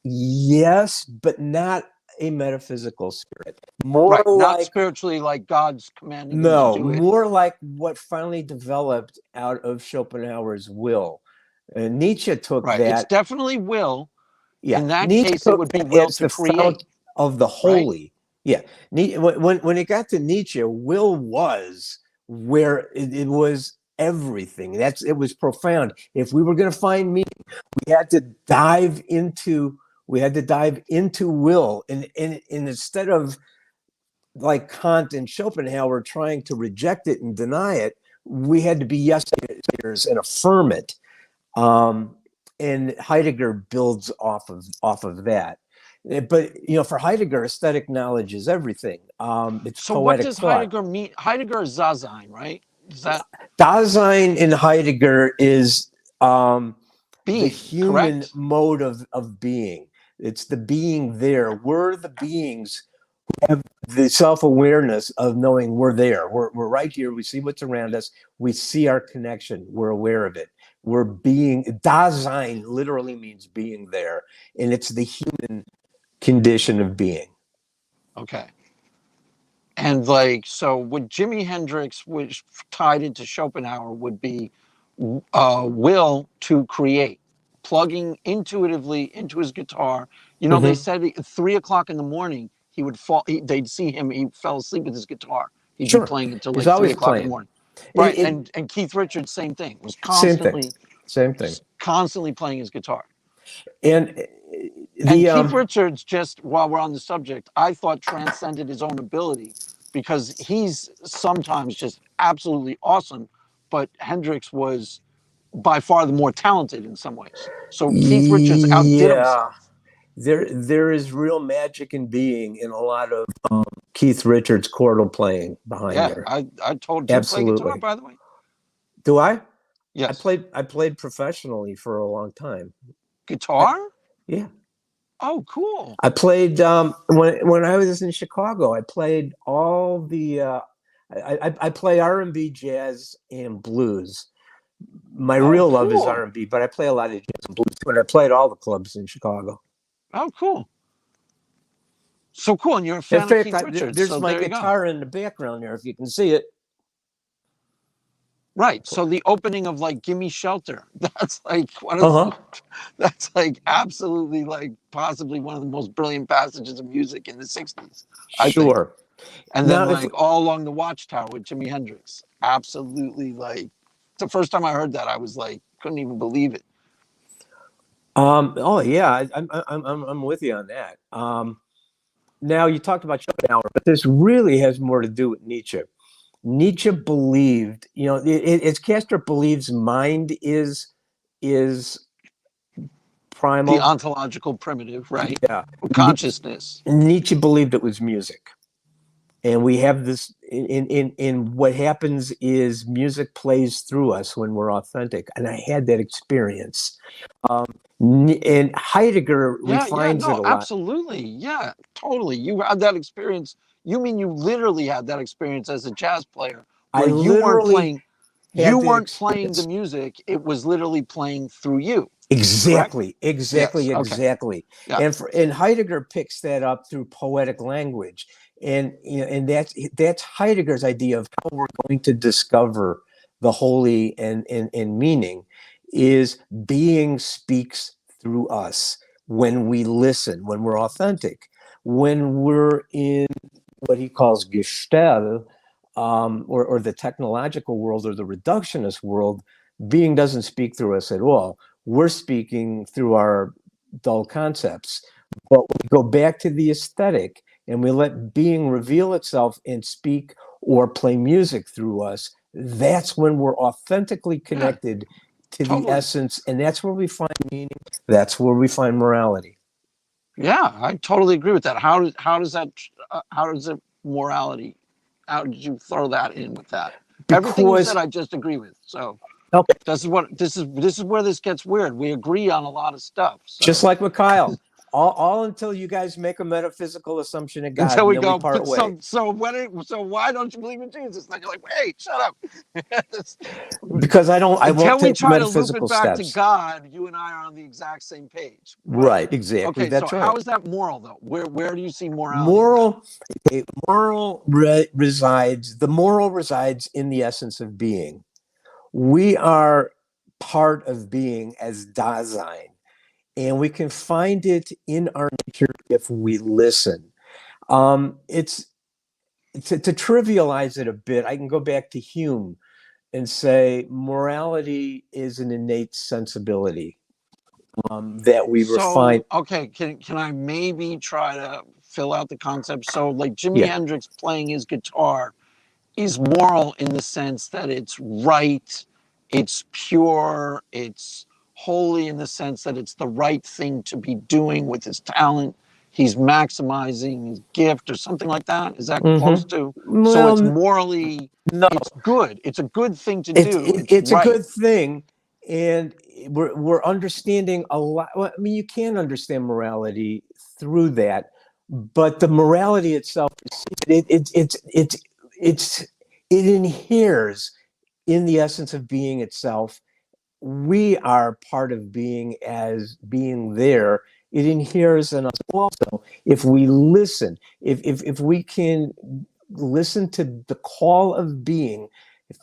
Yes, but not a metaphysical spirit. More like, not spiritually like God's commanding you to do it. More like what finally developed out of Schopenhauer's will. Nietzsche took that. It's definitely will. Yeah. In that Nietzsche case, it would be will to create. Of the holy. Right? Yeah. When it got to Nietzsche, will was where it was everything. It was profound. If we were going to find meaning, we had to dive into will, and instead of like Kant and Schopenhauer trying to reject it and deny it, we had to be yes-sayers and affirm it. And Heidegger builds off of that. But for Heidegger, aesthetic knowledge is everything. It's so. Poetic What does thought. Heidegger mean? Heidegger is Dasein, right? Is that Dasein in Heidegger is being, the human correct? mode of being. It's the being there. We're the beings who have the self-awareness of knowing we're there. We're right here. We see what's around us. We see our connection. We're aware of it. We're being. Dasein literally means being there, and it's the human condition of being. Okay. And so what Jimi Hendrix, which tied into Schopenhauer, would be will to create, plugging intuitively into his guitar. They said at 3 o'clock in the morning, he would fall. They'd see him. He fell asleep with his guitar. He'd be playing until 3 o'clock in the morning. Right. And Keith Richards, same thing. Was constantly same thing. Constantly playing his guitar. And Keith Richards, just while we're on the subject, I thought transcended his own ability, because he's sometimes just absolutely awesome, but Hendrix was by far the more talented in some ways. So Keith Richards outdid himself. There is real magic in being in a lot of Keith Richards' chordal playing behind there. I told you. Absolutely. You play guitar, by the way? Do I? Yes. I played professionally for a long time. Guitar? Yeah. Oh, cool. I played when I was in Chicago. I played all the I play R&B, jazz, and blues. My Oh, real love is cool. R&B, but I play a lot of jazz and blues too, and I play at all the clubs in Chicago. Oh, cool. So cool. And you're a In fan of fact, Keith Richards. there's So my there you go. guitar in the background there, if you can see it. Right. So the opening of like "Gimme Shelter," that's like one Uh-huh. of that's like absolutely like possibly one of the most brilliant passages of music in the '60s, I think. Sure. And Now, then if like All Along the Watchtower with Jimi Hendrix, absolutely like the first time I heard that, I was like couldn't even believe it. oh yeah, I'm with you on that. Now you talked about Schopenhauer, but this really has more to do with Nietzsche. Nietzsche believed, it's Kastrup believes mind is The primal. ontological primitive, right? Yeah. Consciousness. Nietzsche believed it was music. And we have this in what happens is music plays through us when we're authentic. And I had that experience. And Heidegger refines it a lot. Absolutely. Yeah, totally. You had that experience. You mean you literally had that experience as a jazz player where you weren't playing the music, it was literally playing through you. Exactly. Yeah. And Heidegger picks that up through poetic language. And that's Heidegger's idea of how we're going to discover the holy and meaning is being speaks through us when we listen, when we're authentic, when we're in what he calls Gestalt, or the technological world or the reductionist world. Being doesn't speak through us at all. We're speaking through our dull concepts. But we go back to the aesthetic and we let being reveal itself and speak or play music through us. That's when we're authentically connected to the essence, and that's where we find meaning. That's where we find morality. Yeah, I totally agree with that. How does it morality? How did you throw that in with that? Everything you said, I just agree with. So okay, this is where this gets weird. We agree on a lot of stuff. So. Just like with Kyle. All until you guys make a metaphysical assumption of God, until we and go. we part way. So why don't you believe in Jesus? Then you're like, wait, shut up. Because I won't until we take try to loop it back steps. to God, you and I are on the exact same page. Right, exactly. Okay, that's so right. how is that moral though? Where do you see morality? Moral resides. The moral resides in the essence of being. We are part of being as Dasein. And we can find it in our nature if we listen. It's to trivialize it a bit. I can go back to Hume and say morality is an innate sensibility that we refine. Okay, can I maybe try to fill out the concept? So, like Jimi Hendrix playing his guitar is moral in the sense that it's right, it's pure, it's holy in the sense that it's the right thing to be doing with his talent. He's maximizing his gift or something like that. Is that close to? Well, so it's morally, no, it's good. It's a good thing to do. It's right. A good thing. And we're understanding a lot. Well, I mean, you can understand morality through that, but the morality itself, it inheres in the essence of being itself. We are part of being as being there. It inheres in us also. If we listen, if we can listen to the call of being,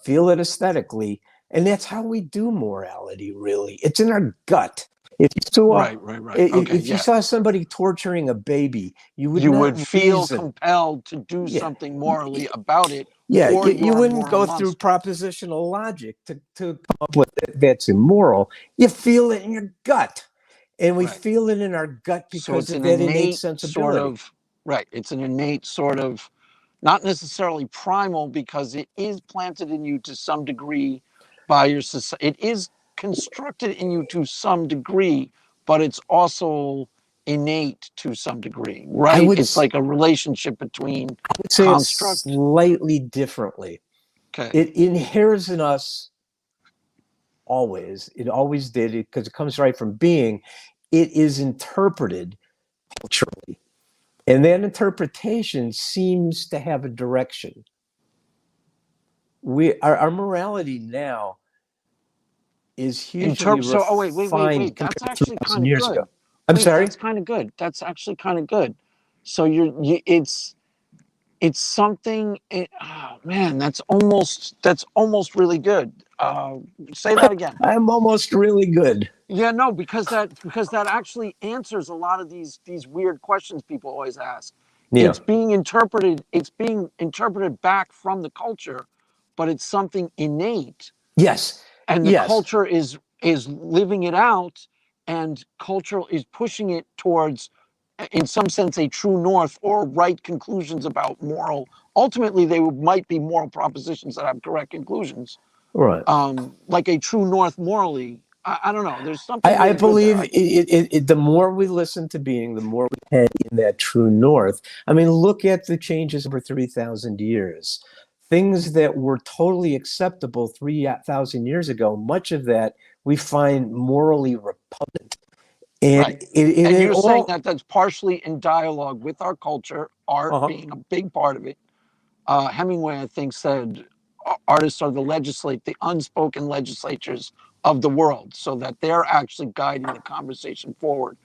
feel it aesthetically, and that's how we do morality. Really, it's in our gut. If you saw, if you saw somebody torturing a baby, you would feel compelled to do something morally about it. Yeah, you wouldn't go through propositional logic to come up with that's immoral. You feel it in your gut, and we feel it in our gut because of that innate sensibility. It's an innate sort of, not necessarily primal, because it is planted in you to some degree by your society. It is constructed in you to some degree, but it's also innate to some degree, right? It's like a relationship between construct. Slightly differently. Okay. It inheres in us always. It always did, because it comes right from being. It is interpreted culturally. And that interpretation seems to have a direction. Our morality now is hugely So, oh, wait. refined That's compared to actually 3,000 kind of years good. ago. I'm Wait, sorry? that's kind of good. That's actually kind of good. So it's something. Oh, man, that's almost really good. Say that again. I'm almost really good. Yeah, no, because that actually answers a lot of these weird questions people always ask. Yeah. It's being interpreted back from the culture, but it's something innate, Yes. and the Yes. culture is living it out, and culture is pushing it towards, in some sense, a true north or right conclusions about moral. Ultimately, they might be moral propositions that have correct conclusions, Right. like a true north morally. I don't know. There's something I really good there. believe the more we listen to being, the more we head in that true north. I mean, look at the changes over 3,000 years. Things that were totally acceptable 3,000 years ago, much of that we find morally repugnant. And Right. it And you're saying all, that that's partially in dialogue with our culture, art uh-huh. being a big part of it. Hemingway, I think, said artists are the unspoken legislatures of the world, so that they're actually guiding the conversation forward.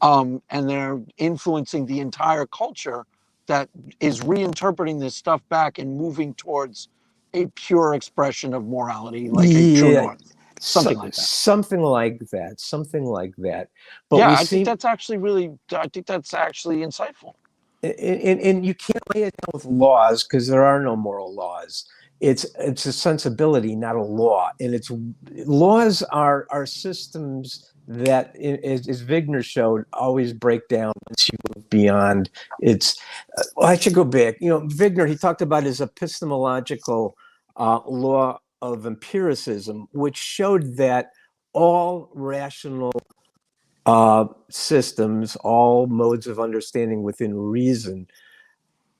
And they're influencing the entire culture that is reinterpreting this stuff back and moving towards a pure expression of morality, like a true Yeah, north, something like that. something like that, something like that. But Yeah, we I think seem, that's actually insightful. and you can't lay it down with laws because there are no moral laws. It's a sensibility, not a law. And it's laws are systems that, as Wigner showed, always break down once you move beyond. It's well, I should go back. You know, Wigner, he talked about his epistemological law of empiricism, which showed that all rational systems, all modes of understanding within reason,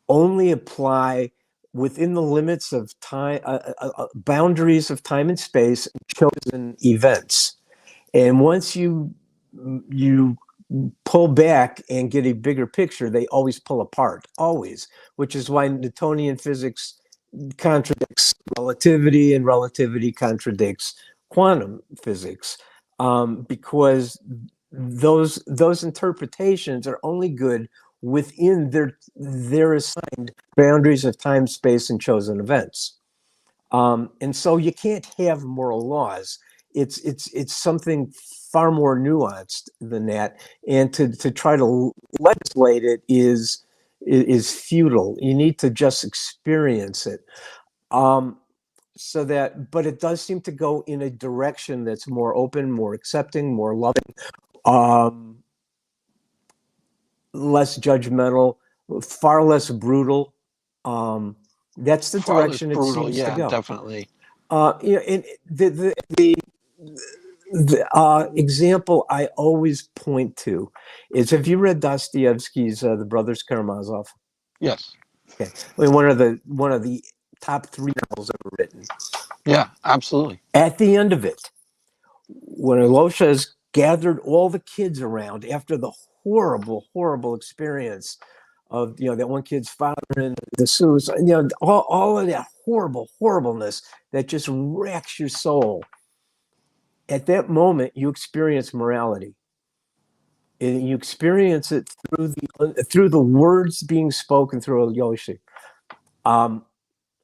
only apply within the limits of time, boundaries of time and space, and chosen events. And once you pull back and get a bigger picture, they always pull apart, always, which is why Newtonian physics contradicts relativity and relativity contradicts quantum physics, because those interpretations are only good within their assigned boundaries of time, space, and chosen events. And so you can't have moral laws. It's something far more nuanced than that, and to try to legislate it is futile. You need to just experience it. So that, but it does seem to go in a direction that's more open, more accepting, more loving, less judgmental, far less brutal. That's the Far less direction it brutal, seems to yeah, go. definitely. You know, and the example I always point to is, have you read Dostoevsky's The Brothers Karamazov? Yes. Okay, I mean, one of the top 3 novels ever written. Yeah, absolutely. At the end of it, when Alyosha has gathered all the kids around after the horrible experience of, you know, that one kid's father and the suicide, you know, all of that horribleness that just wrecks your soul. At that moment, you experience morality, and you experience it through the words being spoken through Alyosha.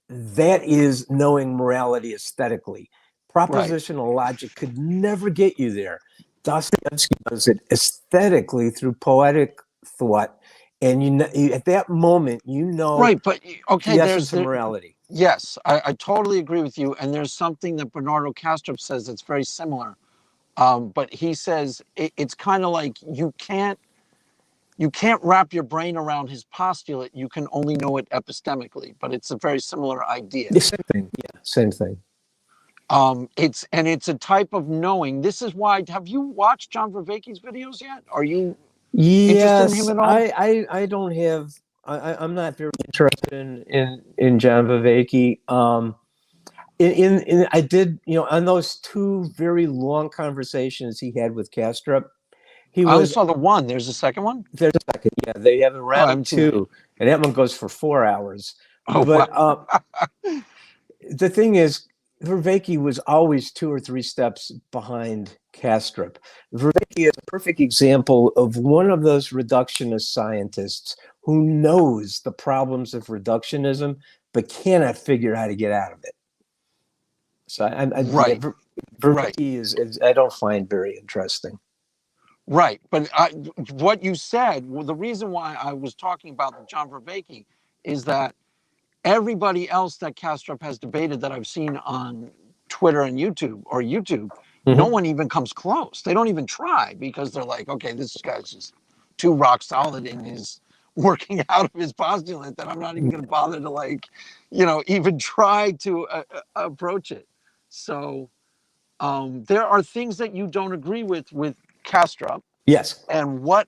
That is knowing morality aesthetically. Propositional logic could never get you there. Dostoevsky does it aesthetically through poetic thought, and at that moment, Right, but okay, the essence of morality. Yes, I totally agree with you. And there's something that Bernardo Kastrup says that's very similar. But he says it's kind of like you can't wrap your brain around his postulate. You can only know it epistemically, but it's a very similar idea. The same thing. Yeah, same thing. It's a type of knowing. This is why. Have you watched John Vervaeke's videos yet? Are you interested in him at all? I don't have. I'm not very interested in John Vervaeke. I did, you know, on those 2 very long conversations he had with Kastrup, I only saw the one. There's a second one? There's a second, yeah. They have a I round haven't seen 2, and that one goes for 4 hours. Oh, But wow. the thing is, Vervaeke was always 2 or 3 steps behind Kastrup. Vervaeke is a perfect example of one of those reductionist scientists who knows the problems of reductionism but cannot figure out how to get out of it. So Right. Vervaeke is I don't find very interesting. Right. But what you said, well, the reason why I was talking about the John Vervaeke is that everybody else that Kastrup has debated that I've seen on Twitter and YouTube, no one even comes close. They don't even try because they're like, okay, this guy's just too rock solid in his working out of his postulant that I'm not even going to bother to, like, even try to approach it. So there are things that you don't agree with Kastrup. Yes. And what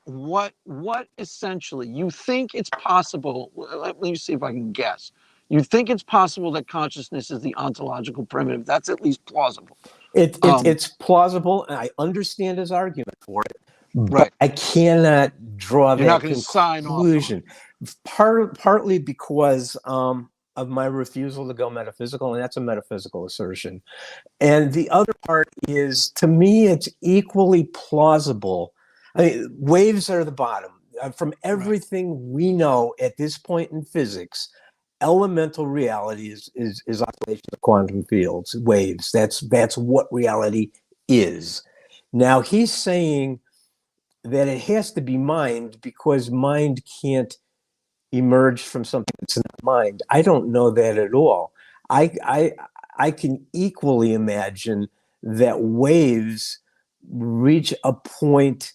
essentially you think it's possible? Let me see if I can guess. You think it's possible that consciousness is the ontological primitive. That's at least plausible. It's plausible, and I understand his argument for it, but Right. I cannot draw You're that not going to sign off on conclusion. Partly because of my refusal to go metaphysical, and that's a metaphysical assertion. And the other part is, to me, it's equally plausible. I mean, waves are the bottom. From everything we know at this point in physics, elemental reality is oscillations of quantum fields, waves. That's what reality is. Now he's saying that it has to be mind because mind can't emerge from something that's not mind. I don't know that at all. I can equally imagine that waves reach a point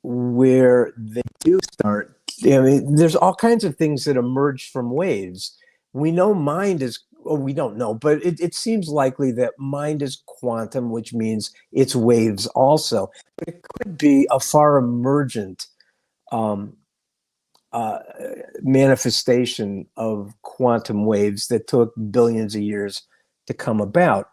where they do start. I mean, there's all kinds of things that emerge from waves. We know mind is, well, we don't know, but it seems likely that mind is quantum, which means it's waves also. But it could be a far emergent manifestation of quantum waves that took billions of years to come about.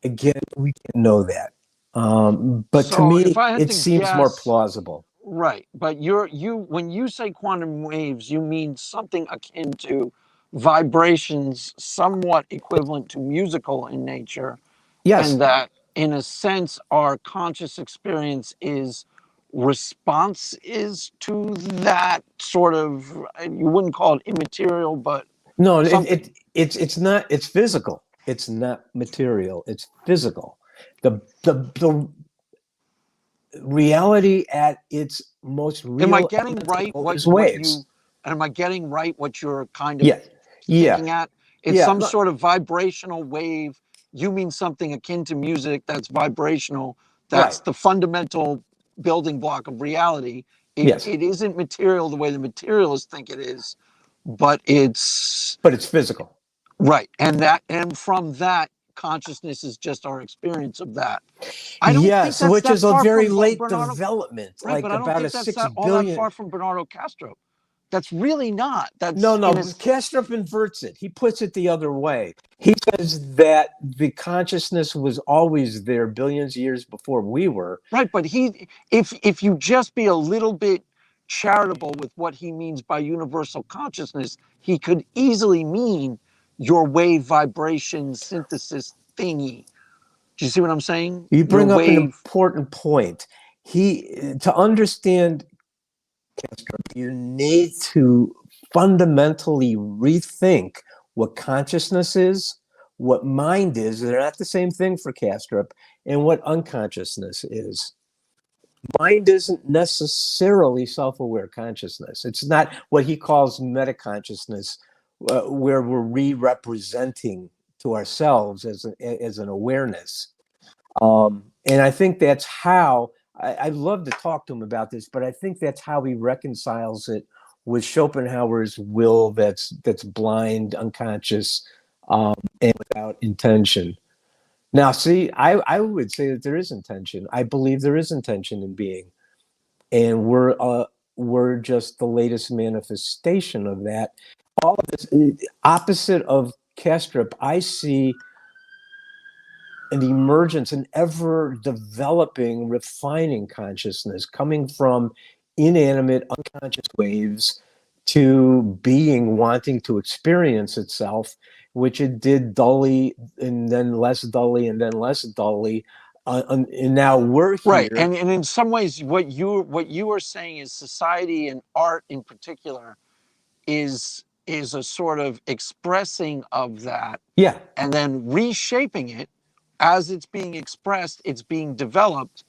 Again, we can't know that. But so to me, if I had it to seems guess, more plausible. Right. But when you say quantum waves, you mean something akin to vibrations somewhat equivalent to musical in nature, Yes. and that in a sense our conscious experience is response is to that sort of, you wouldn't call it immaterial, but No, something. it's not. It's physical. It's not material. It's physical. The reality at its most Am I real getting right level is waves. am I getting right what you're kind of Yeah. Yeah. thinking at? It's Yeah. some sort of vibrational wave. You mean something akin to music that's vibrational. Right. That's the fundamental building block of reality. Yes. It isn't material the way the materialists think it is, but it's But it's physical. right. And from that, consciousness is just our experience of that. I don't think Yes, that's which that is a far very from late Bernardo. development, Right, like but I don't about a think that's six that all that billion. far from Bernardo Kastrup. That's really not. No, That's no, in a Kastrup inverts it. He puts it the other way. He says that the consciousness was always there billions of years before we were. right. But if you just be a little bit charitable with what he means by universal consciousness, he could easily mean your wave vibration synthesis thingy. Do you see what I'm saying? You Your bring up an wave. important point. To understand Kastrup, you need to fundamentally rethink what consciousness is, what mind is. They're not the same thing for Kastrup, and what unconsciousness is. Mind isn't necessarily self-aware consciousness. It's not what he calls metaconsciousness, where we're re-representing to ourselves as an awareness. And I think that's how I'd love to talk to him about this, but I think that's how he reconciles it with Schopenhauer's will that's blind, unconscious, and without intention. Now, see, I would say that there is intention. I believe there is intention in being, and we're just the latest manifestation of that. All of this, opposite of Kastrup, I see an emergence, an ever developing, refining consciousness coming from inanimate, unconscious waves to being wanting to experience itself which it did dully and then less dully and then less dully. And now we're Right. here. And in some ways, what you are saying is society and art in particular is a sort of expressing of that, Yeah, and then reshaping it as it's being expressed, it's being developed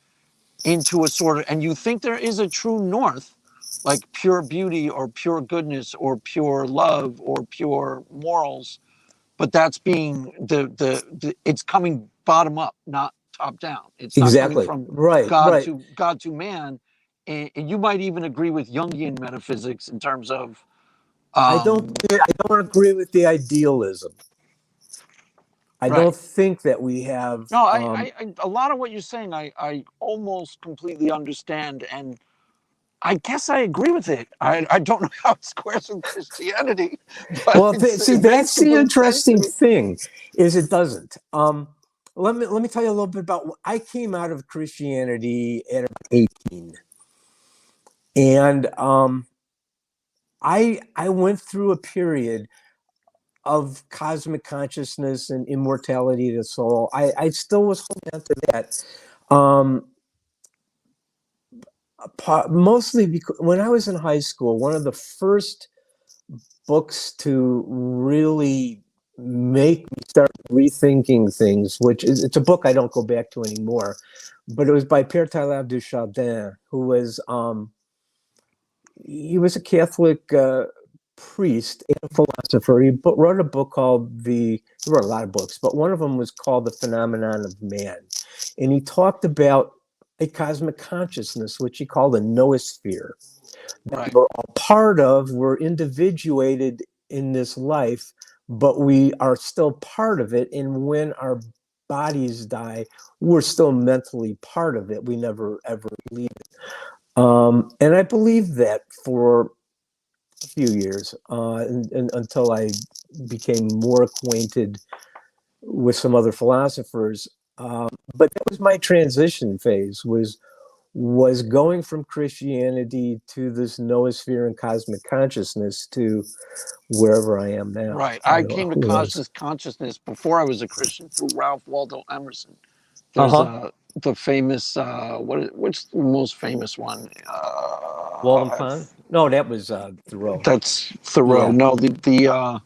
into a sort of, and you think there is a true north, like pure beauty or pure goodness or pure love or pure morals, but that's being it's coming bottom up, not top down. It's not coming exactly. from Right, right. God to man. And you might even agree with Jungian metaphysics in terms of I don't agree with the idealism. I right. don't think that we have. No, a lot of what you're saying, I almost completely understand, and I guess I agree with it. I don't know how it squares with Christianity, but Well, see, it makes that's the complete sense to interesting me. thing, is it doesn't. Let me tell you a little bit about. I came out of Christianity at 18, and I went through a period of cosmic consciousness and immortality of the soul. I still was holding on to that. Mostly because when I was in high school, one of the first books to really make me start rethinking things, which is, it's a book I don't go back to anymore, but it was by Père Talab du Chardin, who was he was a Catholic priest and a philosopher. He wrote a book called he wrote a lot of books, but one of them was called The Phenomenon of Man, and he talked about a cosmic consciousness, which he called a noosphere, that Right. we're all part of. We're individuated in this life, but we are still part of it. And when our bodies die, we're still mentally part of it. We never ever leave it. And I believed that for a few years, and until I became more acquainted with some other philosophers. But that was my transition phase. Was going from Christianity to this noosphere and cosmic consciousness to wherever I am now. Right. I came to Who knows? consciousness before I was a Christian through Ralph Waldo Emerson. Uh There's huh. the famous what's the most famous one? Walden Pond? No, that was Thoreau. That's Thoreau. Yeah. No, the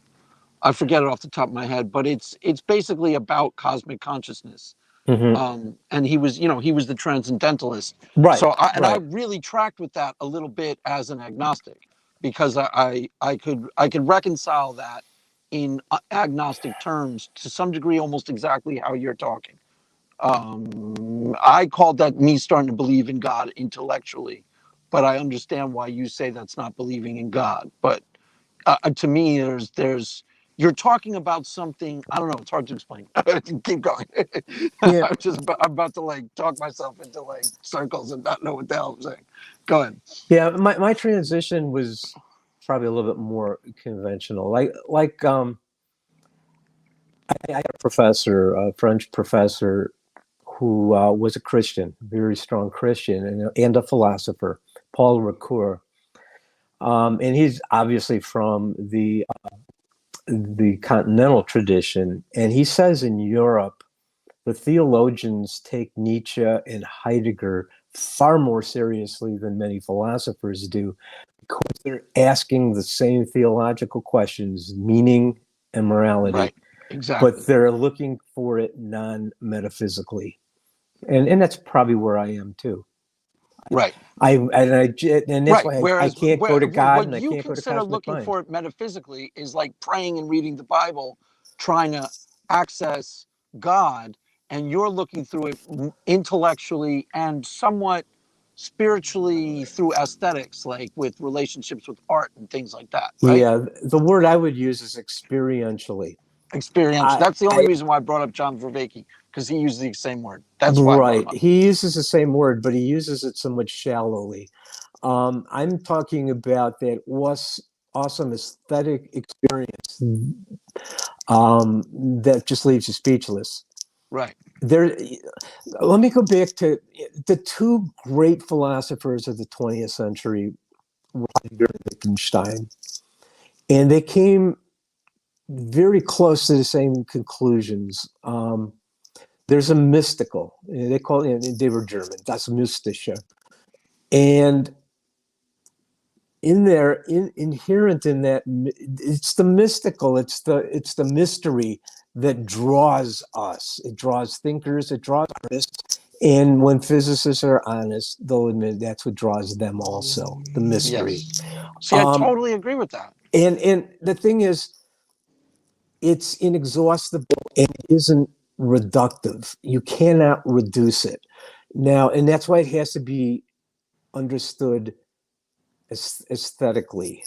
I forget it off the top of my head, but it's basically about cosmic consciousness. Mm-hmm. And he was, he was the transcendentalist. Right. So I Right. really tracked with that a little bit as an agnostic, because I could reconcile that in agnostic terms to some degree, almost exactly how you're talking. I called that me starting to believe in God intellectually, but I understand why you say that's not believing in God. But to me, there's you're talking about something. I don't know. It's hard to explain. Keep going. Yeah. I'm about to like talk myself into like circles and not know what the hell I'm saying. Go ahead. Yeah. My transition was probably a little bit more conventional. I had a professor, a French professor, who was a Christian, very strong Christian, and a philosopher, Paul Ricoeur. And he's obviously from the continental tradition. And he says in Europe, the theologians take Nietzsche and Heidegger far more seriously than many philosophers do, because they're asking the same theological questions, meaning and morality, Right. Exactly. but they're looking for it non-metaphysically. And that's probably where I am too. Right. And that's Right. why I Whereas can't go to God what and I you can't go to consider cosmic looking mind. for it metaphysically is like praying and reading the Bible, trying to access God, and you're looking through it intellectually and somewhat spiritually through aesthetics, like with relationships with art and things like that, right? Yeah, the word I would use is experientially. Experiential. I, That's the only I reason why I brought up John Vervaeke, because he uses the same word. That's why I brought him right. up. He uses the same word, but he uses it somewhat shallowly. I'm talking about that awesome aesthetic experience that just leaves you speechless. Right. There, let me go back to the two great philosophers of the 20th century, Heidegger and Wittgenstein, and they came very close to the same conclusions. There's a mystical. They call it. They were German. Das Mystische, and in there, inherent in that, it's the mystical. It's the mystery that draws us. It draws thinkers. It draws artists. And when physicists are honest, they'll admit that's what draws them also. The mystery. Yes. See, I totally agree with that. And the thing is, it's inexhaustible and it isn't reductive. You cannot reduce it. Now, and that's why it has to be understood aesthetically.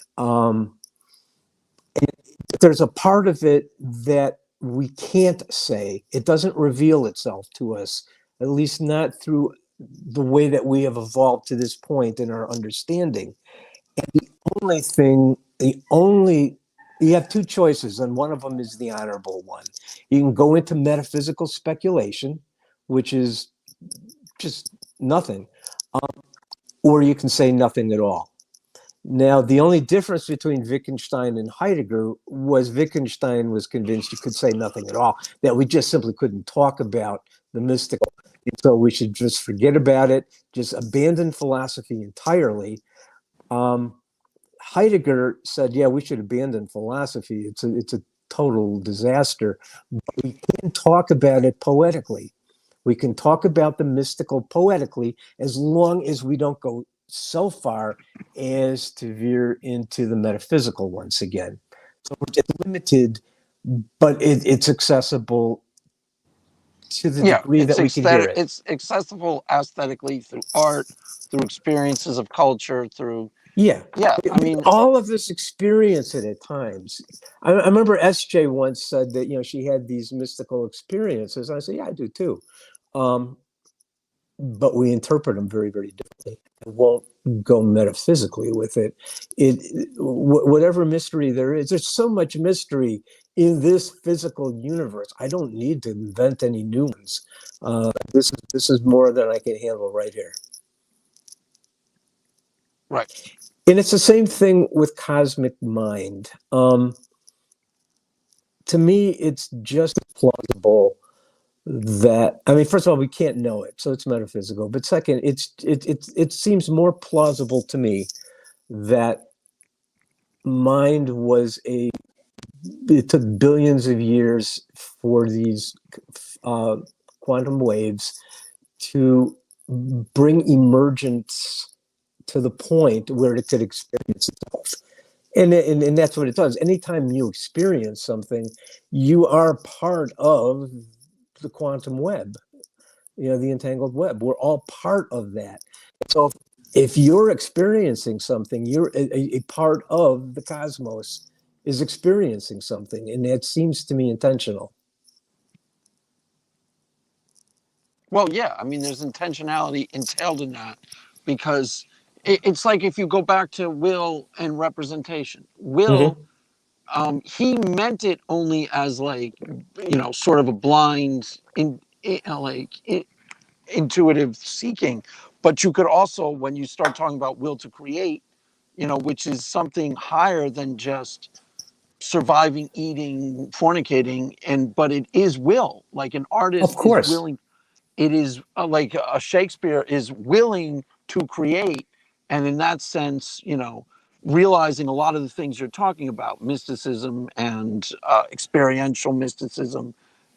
There's a part of it that we can't say. It doesn't reveal itself to us, at least not through the way that we have evolved to this point in our understanding. And you have two choices, and one of them is the honorable one. You can go into metaphysical speculation, which is just nothing, or you can say nothing at all. Now, the only difference between Wittgenstein and Heidegger was Wittgenstein was convinced you could say nothing at all, that we just simply couldn't talk about the mystical. And so we should just forget about it, just abandon philosophy entirely. Heidegger said, yeah, we should abandon philosophy. It's a total disaster. But we can talk about it poetically. We can talk about the mystical poetically as long as we don't go so far as to veer into the metaphysical once again. So it's limited, but it's accessible to the degree that we can hear it. It's accessible aesthetically through art, through experiences of culture, through... Yeah. I mean, all of this experience it at times. I remember SJ once said that, she had these mystical experiences. And I said, yeah, I do too. But we interpret them very, very differently. It won't go metaphysically with it. Whatever mystery there is, there's so much mystery in this physical universe. I don't need to invent any new ones. This is more than I can handle right here. Right. And it's the same thing with cosmic mind. To me, it's just plausible that, first of all, we can't know it, so it's metaphysical. But second, it seems more plausible to me that mind it took billions of years for these quantum waves to bring emergence to the point where it could experience itself. And that's what it does. Anytime you experience something, you are part of the quantum web, the entangled web. We're all part of that. So if you're experiencing something, you're a part of the cosmos is experiencing something. And that seems to me intentional. Well, yeah, there's intentionality entailed in that, because it's like if you go back to will and representation. Will, he meant it only as sort of a blind, intuitive seeking. But you could also, when you start talking about will to create, which is something higher than just surviving, eating, fornicating, but it is will. Like an artist is willing. It is like a Shakespeare is willing to create. And in that sense, realizing a lot of the things you're talking about, mysticism and experiential mysticism,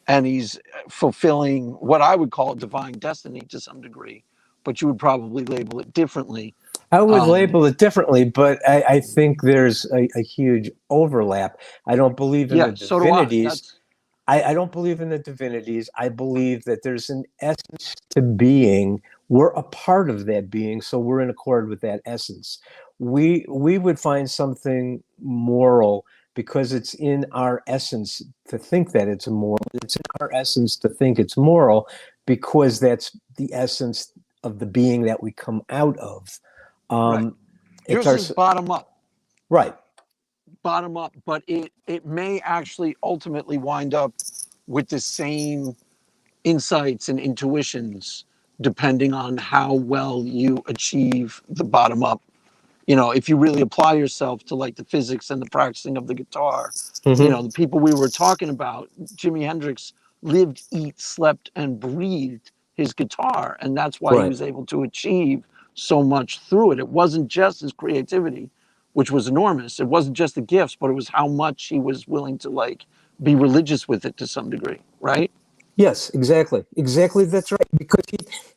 and he's fulfilling what I would call divine destiny to some degree, but you would probably label it differently. I would label it differently, but I think there's a huge overlap. I don't believe in the divinities. So I don't believe in the divinities. I believe that there's an essence to being. We're a part of that being, so we're in accord with that essence. We would find something moral because it's in our essence to think that it's moral. It's in our essence to think it's moral because that's the essence of the being that we come out of. Right. Yours is bottom up. Right. Bottom up, but it may actually ultimately wind up with the same insights and intuitions depending on how well you achieve the bottom up you know, if you really apply yourself to like the physics and the practicing of the guitar, you Hmm. know, the people we were talking about, Jimi Hendrix lived, eat, slept, and breathed his guitar. And that's why he Right. was able to achieve so much through it. It wasn't just his creativity, which was enormous. It wasn't just the gifts, but it was how much he was willing to like be religious with it to some degree, right? Yes, exactly. Exactly. That's right. Because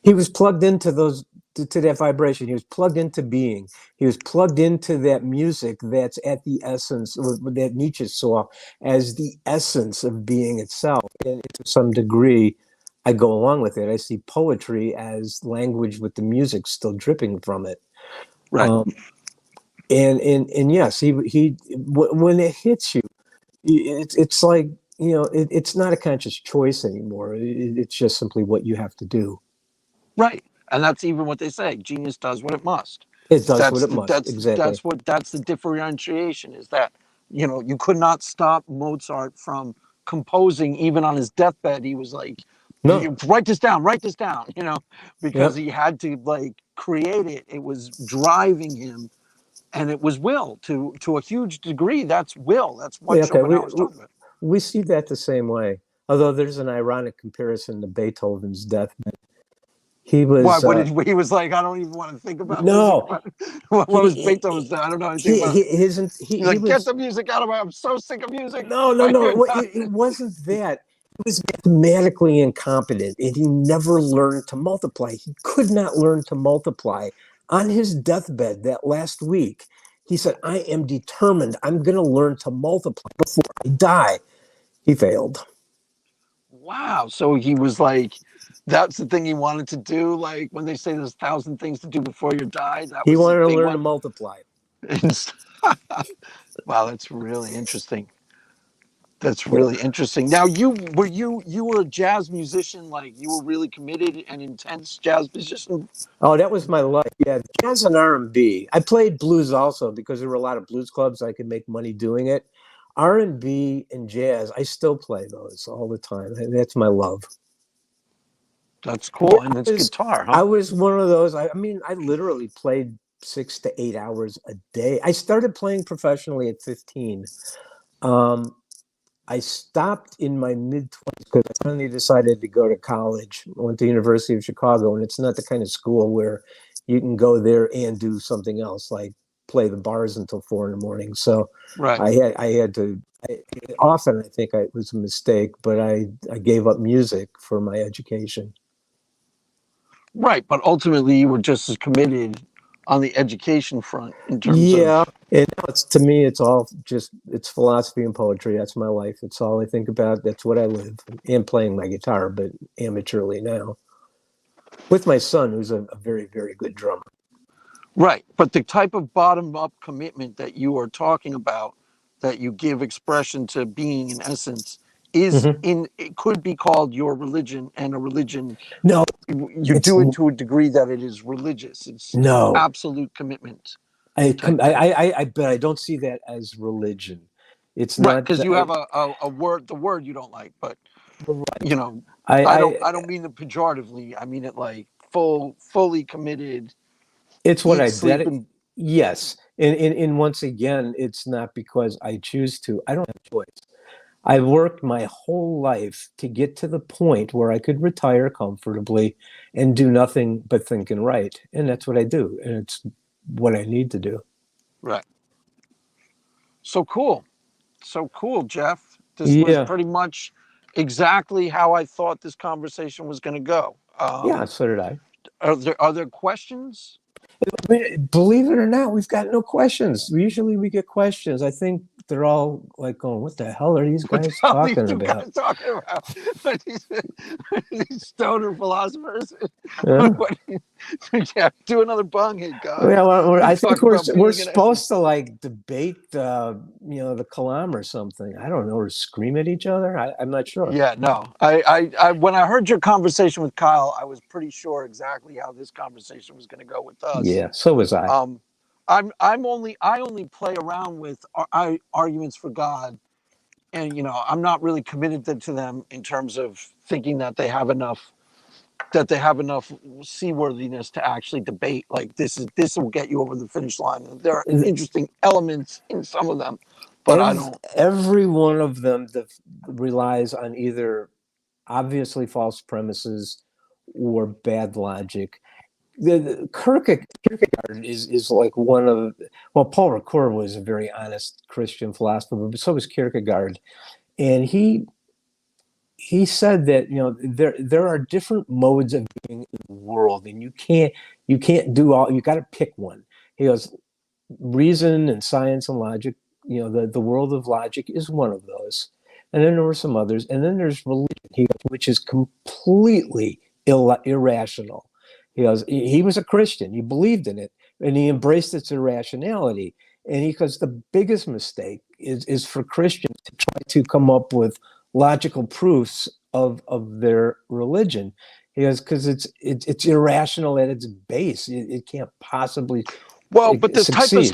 he was plugged into those to that vibration. He was plugged into being. He was plugged into that music that's at the essence that Nietzsche saw as the essence of being itself. And to some degree, I go along with it. I see poetry as language with the music still dripping from it. Right. Um, and yes, when it hits you, it's like, it's not a conscious choice anymore. It's just simply what you have to do. Right. And that's even what they say. Genius does what it must. It does what it must. Exactly. That's the differentiation is that, you know, you could not stop Mozart from composing even on his deathbed. He was like, No. write this down, you know, because Yep. he had to like create it. It was driving him, and it was will to a huge degree. That's will. That's what Yeah, okay. Schopenhauer was talking about. We see that the same way. Although there's an ironic comparison to Beethoven's death. He Why? was What did he was like? I don't even want to think about this. no. What was He Beethoven's? I don't know anything he about it. he his He's he like, get was the music out of my. I'm so sick of music. no. It wasn't that. He was mathematically incompetent, and he never learned to multiply. He could not learn to multiply. On his deathbed that last week, he said, "I am determined. I'm going to learn to multiply before I die." He failed. Wow. So he was like, that's the thing he wanted to do. Like when they say there's 1,000 things to do before you die, that He was the wanted to big learn to one. multiply. Wow, that's really interesting. That's Yeah. really interesting. Now, you were a jazz musician, like you were really committed and intense jazz musician. Oh, that was my life. Yeah, jazz and R&B. I played blues also because there were a lot of blues clubs. I could make money doing it. R&B and jazz, I still play those all the time. That's my love. That's But cool, and it's was guitar, huh? I was one of those. I mean, I literally played 6 to 8 hours a day. I started playing professionally at 15. Um, I stopped in my mid 20s because I finally decided to go to college. I went to the University of Chicago, and it's not the kind of school where you can go there and do something else, like play the bars until 4 in the morning. So Right, I had to. Often I think it was a mistake, but I gave up music for my education. right. But ultimately, you were just as committed on the education front in terms Yeah, of. and now it's to me, it's philosophy and poetry. That's my life. It's all I think about. That's what I live. And playing my guitar, but amateurly now with my son, who's a very very good drummer. Right. But the type of bottom up commitment that you are talking about, that you give expression to being in essence, is Hmm. in it could be called your religion, and a religion No, you it's do it to a degree that it is religious. It's no. absolute commitment type thing. But I don't see that as religion. It's Right, not. because you have a word, the word you don't like, but you Right. know, I I don't mean it pejoratively. I mean it like fully committed, It's what eat, I sleep, did. and Yes, and once again, it's not because I choose to. I don't have a choice. I worked my whole life to get to the point where I could retire comfortably and do nothing but think and write. And that's what I do. And it's what I need to do. right. So cool. So cool, Jeff. This was Yeah. pretty much exactly how I thought this conversation was going to go. Yeah, so did I. Are there questions? I mean, believe it or not, we've got no questions. Usually we get questions. I think they're all like going, what the hell are these What the guys hell are these talking two about? guys talking about? These stoner philosophers. Yeah. Yeah, do another bong hit, guys. Well, We're I think talking about we're being in supposed essence. to like debate, the Kalam or something. I don't know, or scream at each other. I'm not sure. Yeah, no. When I heard your conversation with Kyle, I was pretty sure exactly how this conversation was going to go with us. Yeah, so was I. Um, I only play around with arguments for God, and I'm not really committed to them in terms of thinking that they have enough that they have enough seaworthiness to actually debate. Like this will get you over the finish line. There are interesting elements in some of them, but I don't. Every one of them relies on either obviously false premises or bad logic. The Kierkegaard is like one of, well, Paul Ricoeur was a very honest Christian philosopher, but so was Kierkegaard, and he said that, you know, there are different modes of being in the world, and you can't do all. You got to pick one. He goes, reason and science and logic. You know, the world of logic is one of those, and then there were some others, and then there's religion, which is completely irrational. He goes, he was a Christian. He believed in it, and he embraced its irrationality. And he goes, the biggest mistake is for Christians to try to come up with logical proofs of their religion. He goes, because it's irrational at its base. It can't possibly But the succeed.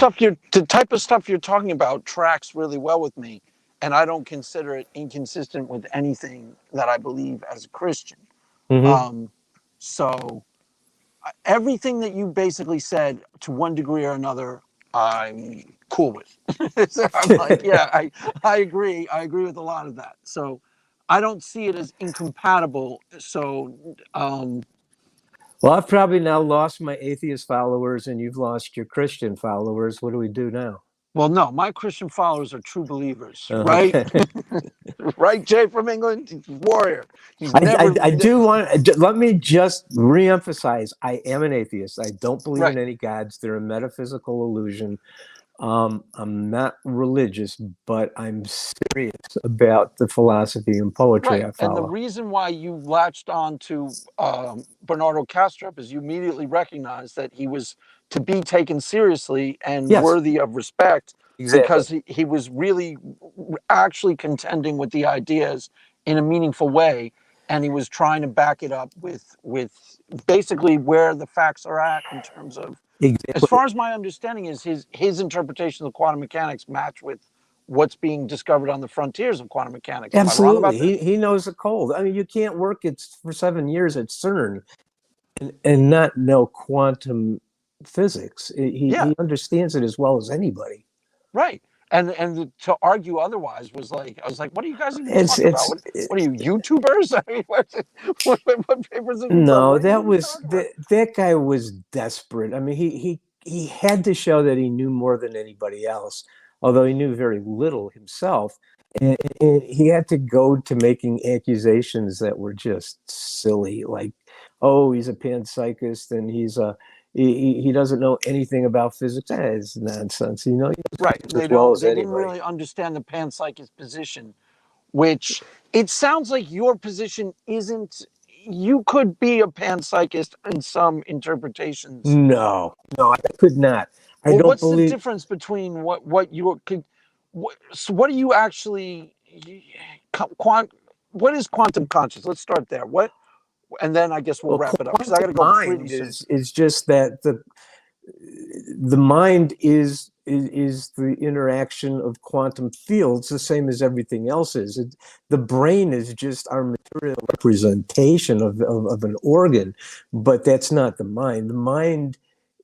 type of stuff you're talking about tracks really well with me, and I don't consider it inconsistent with anything that I believe as a Christian. Mm-hmm. So everything that you basically said, to one degree or another, I'm cool with. So I'm like, yeah, I agree. I agree with a lot of that. So I don't see it as incompatible. So, well, I've probably now lost my atheist followers, and you've lost your Christian followers. What do we do now? well, no, my Christian followers are true believers, right? Okay. Right, Jay from England, he's a warrior. He's I do want. Let me just reemphasize: I am an atheist. I don't believe in any gods. They're a metaphysical illusion. I'm not religious, but I'm serious about the philosophy and poetry I follow. And the reason why you latched on to Bernardo Kastrup is you immediately recognized that he was to be taken seriously and worthy of respect, because he was really actually contending with the ideas in a meaningful way, and he was trying to back it up with basically where the facts are at in terms of. As far as my understanding is, his interpretation of quantum mechanics match with what's being discovered on the frontiers of quantum mechanics. Absolutely. He knows the cold. I mean, you can't work it for 7 years at CERN and not know quantum physics. He understands it as well as anybody. Right. And to argue otherwise was like, I was like, what are you guys even talking about? What are you, YouTubers? I mean, what papers are you No, that guy was desperate. I mean, he had to show that he knew more than anybody else, although he knew very little himself. And he had to go to making accusations that were just silly, like, oh, he's a panpsychist and he doesn't know anything about physics. That is nonsense. You know, right? They didn't really understand the panpsychist position, which it sounds like your position isn't. You could be a panpsychist in some interpretations. No, I could not. What's the difference between what you could? So what do you actually? What is quantum conscious? Let's start there. What? And then I guess we'll wrap it up, because I got to go pretty soon. Is just that the mind is the interaction of quantum fields, the same as everything else is. The brain is just our material representation of an organ, but that's not the mind. The mind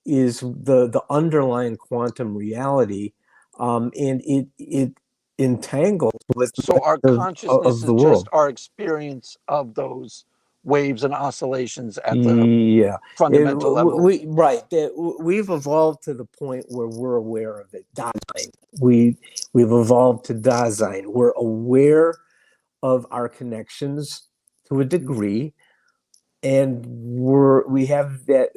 is the underlying quantum reality, and it entangles with our consciousness is just our experience of those waves and oscillations at the fundamental level. We've evolved to the point where we're aware of it. Dasein. We've evolved to Dasein. We're aware of our connections to a degree, and we have that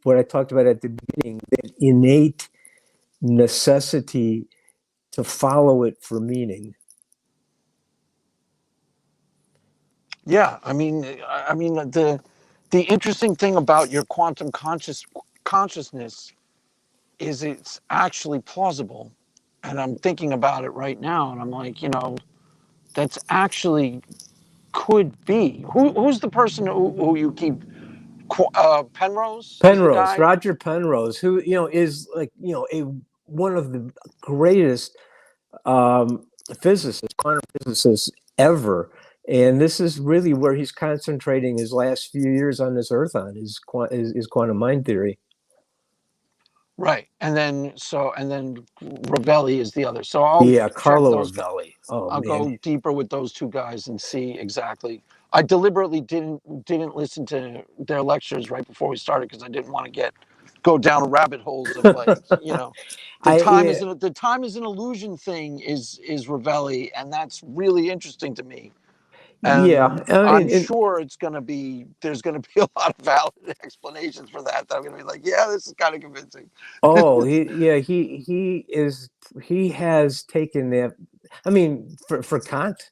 what I talked about at the beginning, that innate necessity to follow it for meaning. Yeah, I mean, the interesting thing about your quantum consciousness is it's actually plausible, and I'm thinking about it right now, and I'm like, you know, that's actually could be. Who's the person who you keep? Penrose, Roger Penrose, who is like one of the greatest physicists, quantum physicists ever. And this is really where he's concentrating his last few years on this earth on is quantum mind theory. Right. And then Ravelli is the other. So I'll Yeah, check Carlo those. Ravelli. Oh I'll man. go deeper with those two guys and see exactly. I deliberately didn't listen to their lectures right before we started because I didn't want to go down rabbit holes of like, the time is an illusion thing is Ravelli, and that's really interesting to me. Yeah, And I'm sure there's going to be a lot of valid explanations for that. I'm going to be like, yeah, this is kind of convincing. Oh, he has taken that. I mean, for Kant,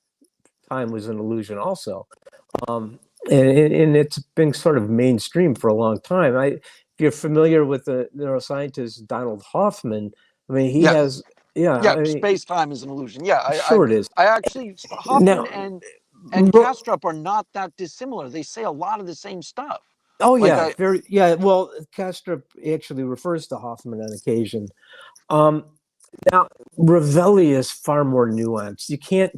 time was an illusion also, and it's been sort of mainstream for a long time. If you're familiar with the neuroscientist Donald Hoffman, I mean, he has space time is an illusion. Yeah, it is. I actually Hoffman and Kastrup are not that dissimilar. They say a lot of the same stuff. Oh yeah, Well, Kastrup actually refers to Hoffman on occasion. Now, Ravelli is far more nuanced. You can't.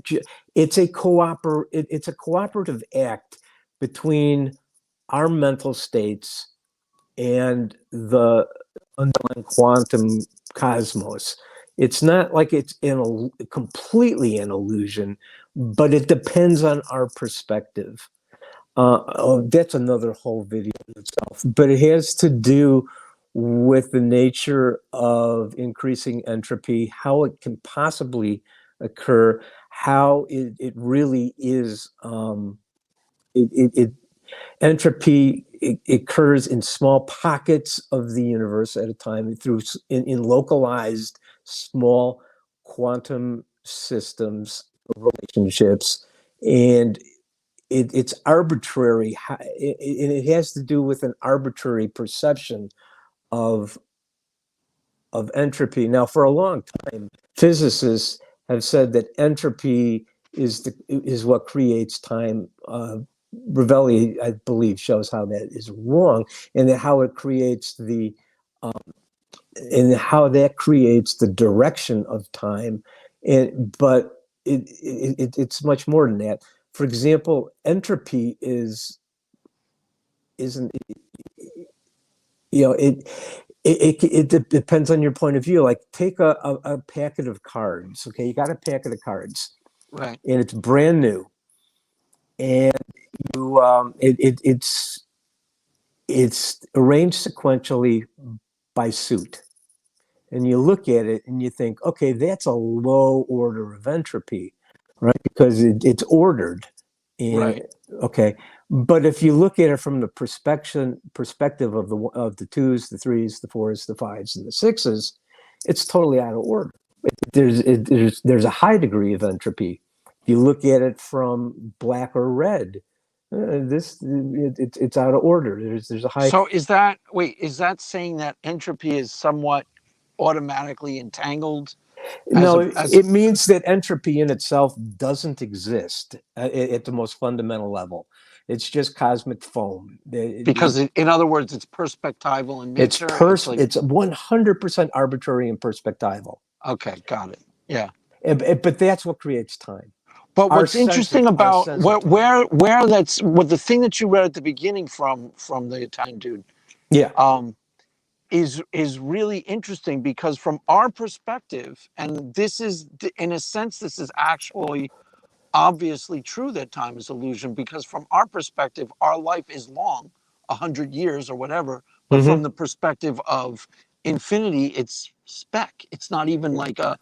It's a cooperative act between our mental states and the underlying quantum cosmos. It's not like it's completely an illusion, but it depends on our perspective. That's another whole video in itself, but it has to do with the nature of increasing entropy, how it can possibly occur, how it really is. Entropy occurs in small pockets of the universe at a time in localized small quantum systems of relationships, and it's arbitrary, and it has to do with an arbitrary perception of entropy. Now, for a long time, physicists have said that entropy is what creates time. Ravelli, I believe, shows how that is wrong, and how it creates how that creates the direction of time. But it's much more than that. For example, entropy isn't, it depends on your point of view. Like, take a packet of cards. Okay, you got a packet of cards, right? And it's brand new, and it's arranged sequentially by suit. And you look at it and you think, okay, that's a low order of entropy, right? Because it's ordered. Right. Okay. But if you look at it from the perspective of the twos, the threes, the fours, the fives, and the sixes, it's totally out of order. There's a high degree of entropy. If you look at it from black or red, it's out of order. There's a high. So is that saying that entropy is somewhat automatically entangled? No, it means that entropy in itself doesn't exist at the most fundamental level. It's just cosmic foam. Because in other words, it's perspectival in nature. It's 100% arbitrary and perspectival. Okay, got it. Yeah. But that's what creates time. But what's interesting about where that's what the thing that you read at the beginning from the Italian dude, is really interesting, because from our perspective, and this is in a sense, this is actually obviously true that time is illusion, because from our perspective, our life is long, 100 years or whatever, but from the perspective of infinity, it's speck. It's not even like a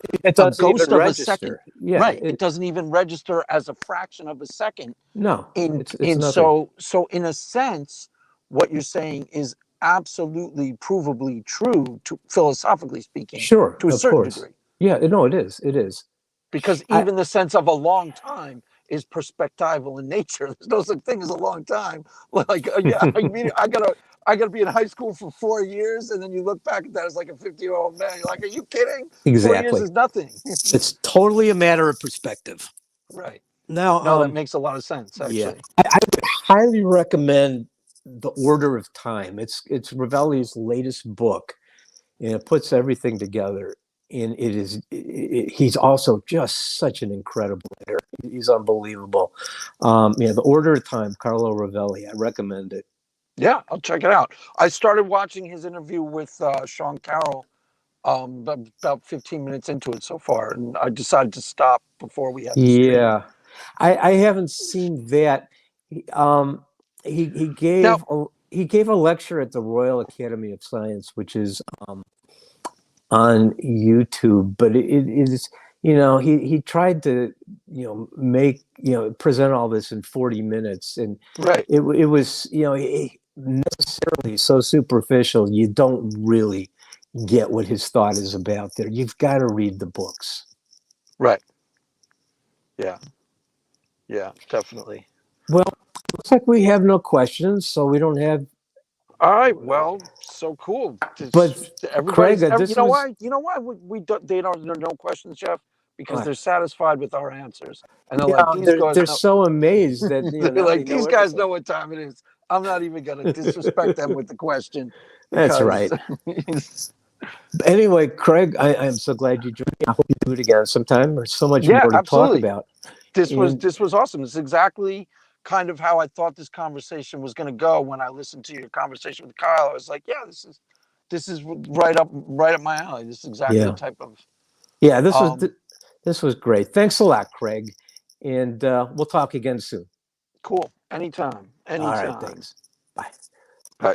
ghost of a second. Yeah, right. It doesn't even register as a fraction of a second. No. It's nothing. So in a sense, what you're saying is absolutely provably true, to philosophically speaking. Sure. To a certain degree. Yeah, no, it is. It is. Because even the sense of a long time is perspectival in nature. There's no such thing as a long time. Like, I mean, I gotta be in high school for 4 years, and then you look back at that as like a 50-year-old man. You're like, are you kidding? Exactly. 4 years is nothing. It's totally a matter of perspective. Right. Now, that makes a lot of sense, actually. Yeah. I would highly recommend The Order of Time. It's Ravelli's latest book, and it puts everything together. And he's also just such an incredible writer. He's unbelievable. The Order of Time, Carlo Rovelli. I recommend it. Yeah, I'll check it out. I started watching his interview with Sean Carroll about 15 minutes into it so far, and I decided to stop before we had the stream. Yeah, I haven't seen that. He, um, he Now, gave a lecture at the Royal Academy of Science, which is on YouTube, but it is, he tried to, present all this in 40 minutes, and right. it was, necessarily so superficial. You don't really get what his thought is about there. You've got to read the books. Right. Yeah. Yeah, definitely. Well, looks like we have no questions, so we don't have. All right. Well, so cool. But Everybody's. Craig, You know why? You know why we don't? They don't. There are no questions, Jeff, because they're satisfied with our answers, and they're like these guys. They're so amazed that they're like these guys know what time it is. I'm not even going to disrespect them with the question. That's right. Anyway, Craig, I'm so glad you joined me. I hope you do it again sometime. There's so much more to talk about. This was awesome. This is exactly kind of how I thought this conversation was going to go when I listened to your conversation with Kyle. I was like, yeah, this is right up my alley. This is exactly the type of. Yeah, this was great. Thanks a lot, Craig, and we'll talk again soon. Cool. Anytime. All right, thanks. Bye. Bye.